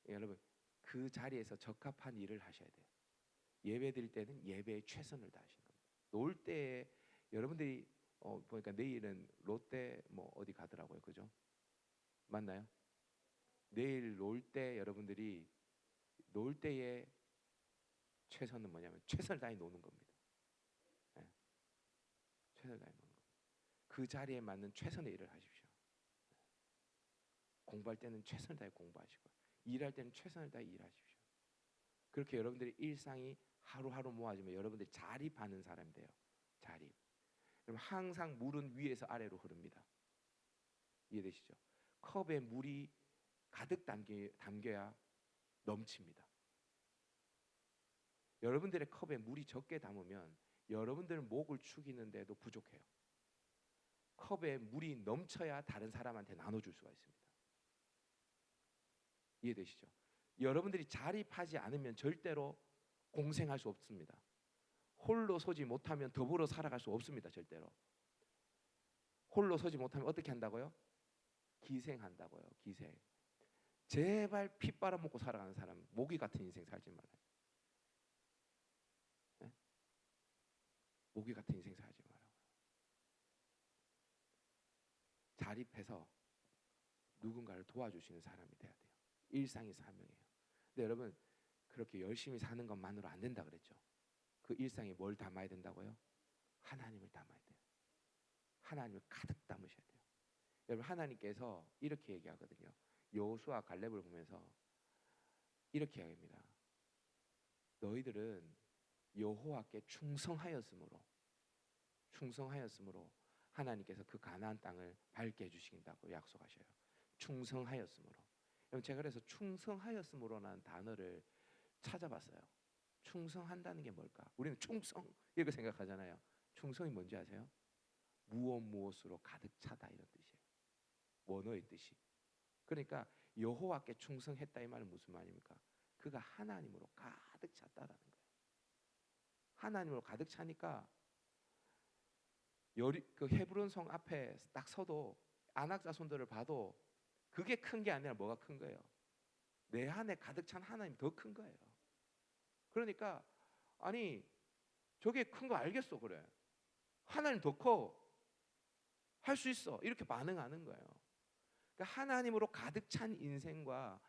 여러분, 그 자리에서 적합한 일을 하셔야 돼요. 예배 드릴 때는 예배에 최선을 다하시는 겁니다. 놀 때에 여러분들이 보니까 내일은 롯데 뭐 어디 가더라고요. 그죠? 맞나요? 내일 놀 때 여러분들이 놀 때에 최선은 뭐냐면 최선을 다해 노는 겁니다. 네. 최선을 다해 노는 겁니다. 그 자리에 맞는 최선의 일을 하십시오. 공부할 때는 최선을 다해 공부하시고 일할 때는 최선을 다해 일하십시오. 그렇게 여러분들의 일상이 하루하루 모아지면 여러분들이 자립하는 사람이 돼요. 자립. 그럼 항상 물은 위에서 아래로 흐릅니다. 이해되시죠? 컵에 물이 가득 담겨야 넘칩니다. 여러분들의 컵에 물이 적게 담으면 여러분들은 목을 축이는데도 부족해요. 컵에 물이 넘쳐야 다른 사람한테 나눠줄 수가 있습니다. 이해되시죠? 여러분들이 자립하지 않으면 절대로 공생할 수 없습니다. 홀로 서지 못하면 더불어 살아갈 수 없습니다. 절대로. 홀로 서지 못하면 어떻게 한다고요? 기생한다고요. 기생. 제발 피 빨아먹고 살아가는 사람 모기 같은 인생 살지 말아요. 네? 모기 같은 인생 살지 말아요. 자립해서 누군가를 도와주시는 사람이 돼야 돼요. 일상이 사명이에요. 근데 여러분, 그렇게 열심히 사는 것만으로 안 된다 그랬죠. 그 일상에 뭘 담아야 된다고요? 하나님을 담아야 돼요. 하나님을 가득 담으셔야 돼요. 여러분, 하나님께서 이렇게 얘기하거든요. 여호수아 갈렙을 보면서 이렇게 얘기합니다. 너희들은 여호와께 충성하였으므로 하나님께서 그 가나안 땅을 밟게 해주신다고 약속하셔요. 충성하였으므로. 여러분, 제가 그래서 충성하였으므로라는 단어를 찾아봤어요. 충성한다는 게 뭘까? 우리는 충성 이렇게 생각하잖아요. 충성이 뭔지 아세요? 무엇으로 가득 차다 이런 뜻이에요. 원어의 뜻이. 그러니까 여호와께 충성했다 이 말은 무슨 말입니까? 그가 하나님으로 가득 찼다라는 거예요. 하나님으로 가득 차니까 그 헤브론 성 앞에 딱 서도 아낙 자손들을 봐도 그게 큰 게 아니라 뭐가 큰 거예요? 내 안에 가득 찬 하나님이 더 큰 거예요. 그러니까 아니 저게 큰 거 알겠어 그래. 하나님 더 커. 할 수 있어. 이렇게 반응하는 거예요. 그러니까 하나님으로 가득 찬 인생과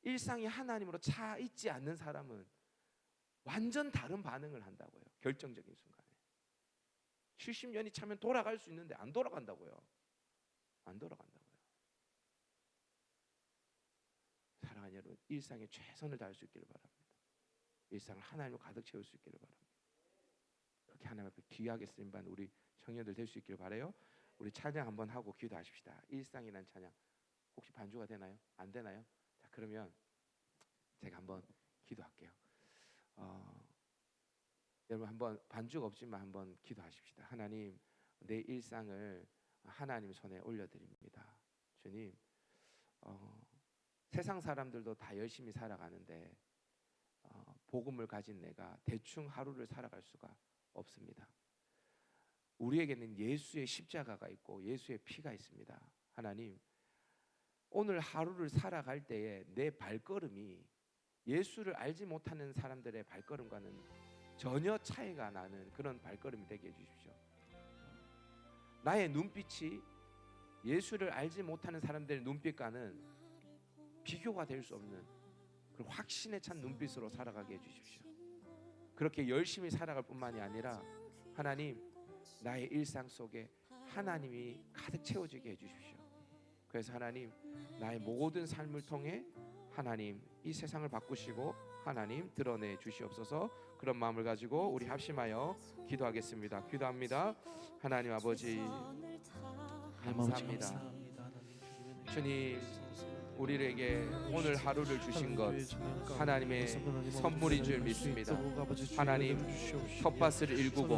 일상이 하나님으로 차 있지 않는 사람은 완전 다른 반응을 한다고요. 결정적인 순간에. 70년이 차면 돌아갈 수 있는데 안 돌아간다고요. 안 돌아간다고요. 일상에 최선을 다할 수 있기를 바랍니다. 일상을 하나님으로 가득 채울 수 있기를 바랍니다. 그렇게 하나님 앞에 귀하게 쓰임받는 우리 청년들 될 수 있기를 바라요. 우리 찬양 한번 하고 기도하십시다. 일상이란 찬양 혹시 반주가 되나요? 안 되나요? 자, 그러면 제가 한번 기도할게요. 여러분 한번 반주가 없지만 한번 기도하십시다. 하나님, 내 일상을 하나님 손에 올려드립니다. 주님, 세상 사람들도 다 열심히 살아가는데 복음을 가진 내가 대충 하루를 살아갈 수가 없습니다. 우리에게는 예수의 십자가가 있고 예수의 피가 있습니다. 하나님, 오늘 하루를 살아갈 때에 내 발걸음이 예수를 알지 못하는 사람들의 발걸음과는 전혀 차이가 나는 그런 발걸음이 되게 해주십시오. 나의 눈빛이 예수를 알지 못하는 사람들의 눈빛과는 비교가 될 수 없는 그 확신에 찬 눈빛으로 살아가게 해주십시오. 그렇게 열심히 살아갈 뿐만이 아니라 하나님, 나의 일상 속에 하나님이 가득 채워지게 해주십시오. 그래서 하나님, 나의 모든 삶을 통해 하나님 이 세상을 바꾸시고 하나님 드러내 주시옵소서. 그런 마음을 가지고 우리 합심하여 기도하겠습니다. 기도합니다. 하나님 아버지 감사합니다. 주님, 우리에게 오늘 하루를 주신 것 하나님의 선물인 줄 믿습니다. 하나님, 텃밭을 일구고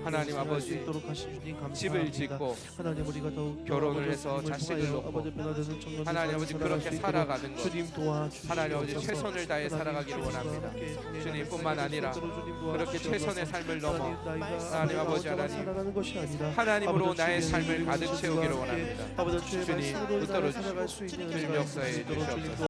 하나님 아버지 집을 짓고 결혼을 해서 자식을 놓고 하나님 아버지 그렇게 살아가는 것 하나님 아버지 최선을 다해 살아가기를 원합니다. 주님뿐만 아니라 그렇게 최선의 삶을 넘어 하나님 아버지 하나님으로 나의 삶을 가득 채우기를 원합니다. 주님, 붙들어 주시고 주님 역사에 주시옵소서.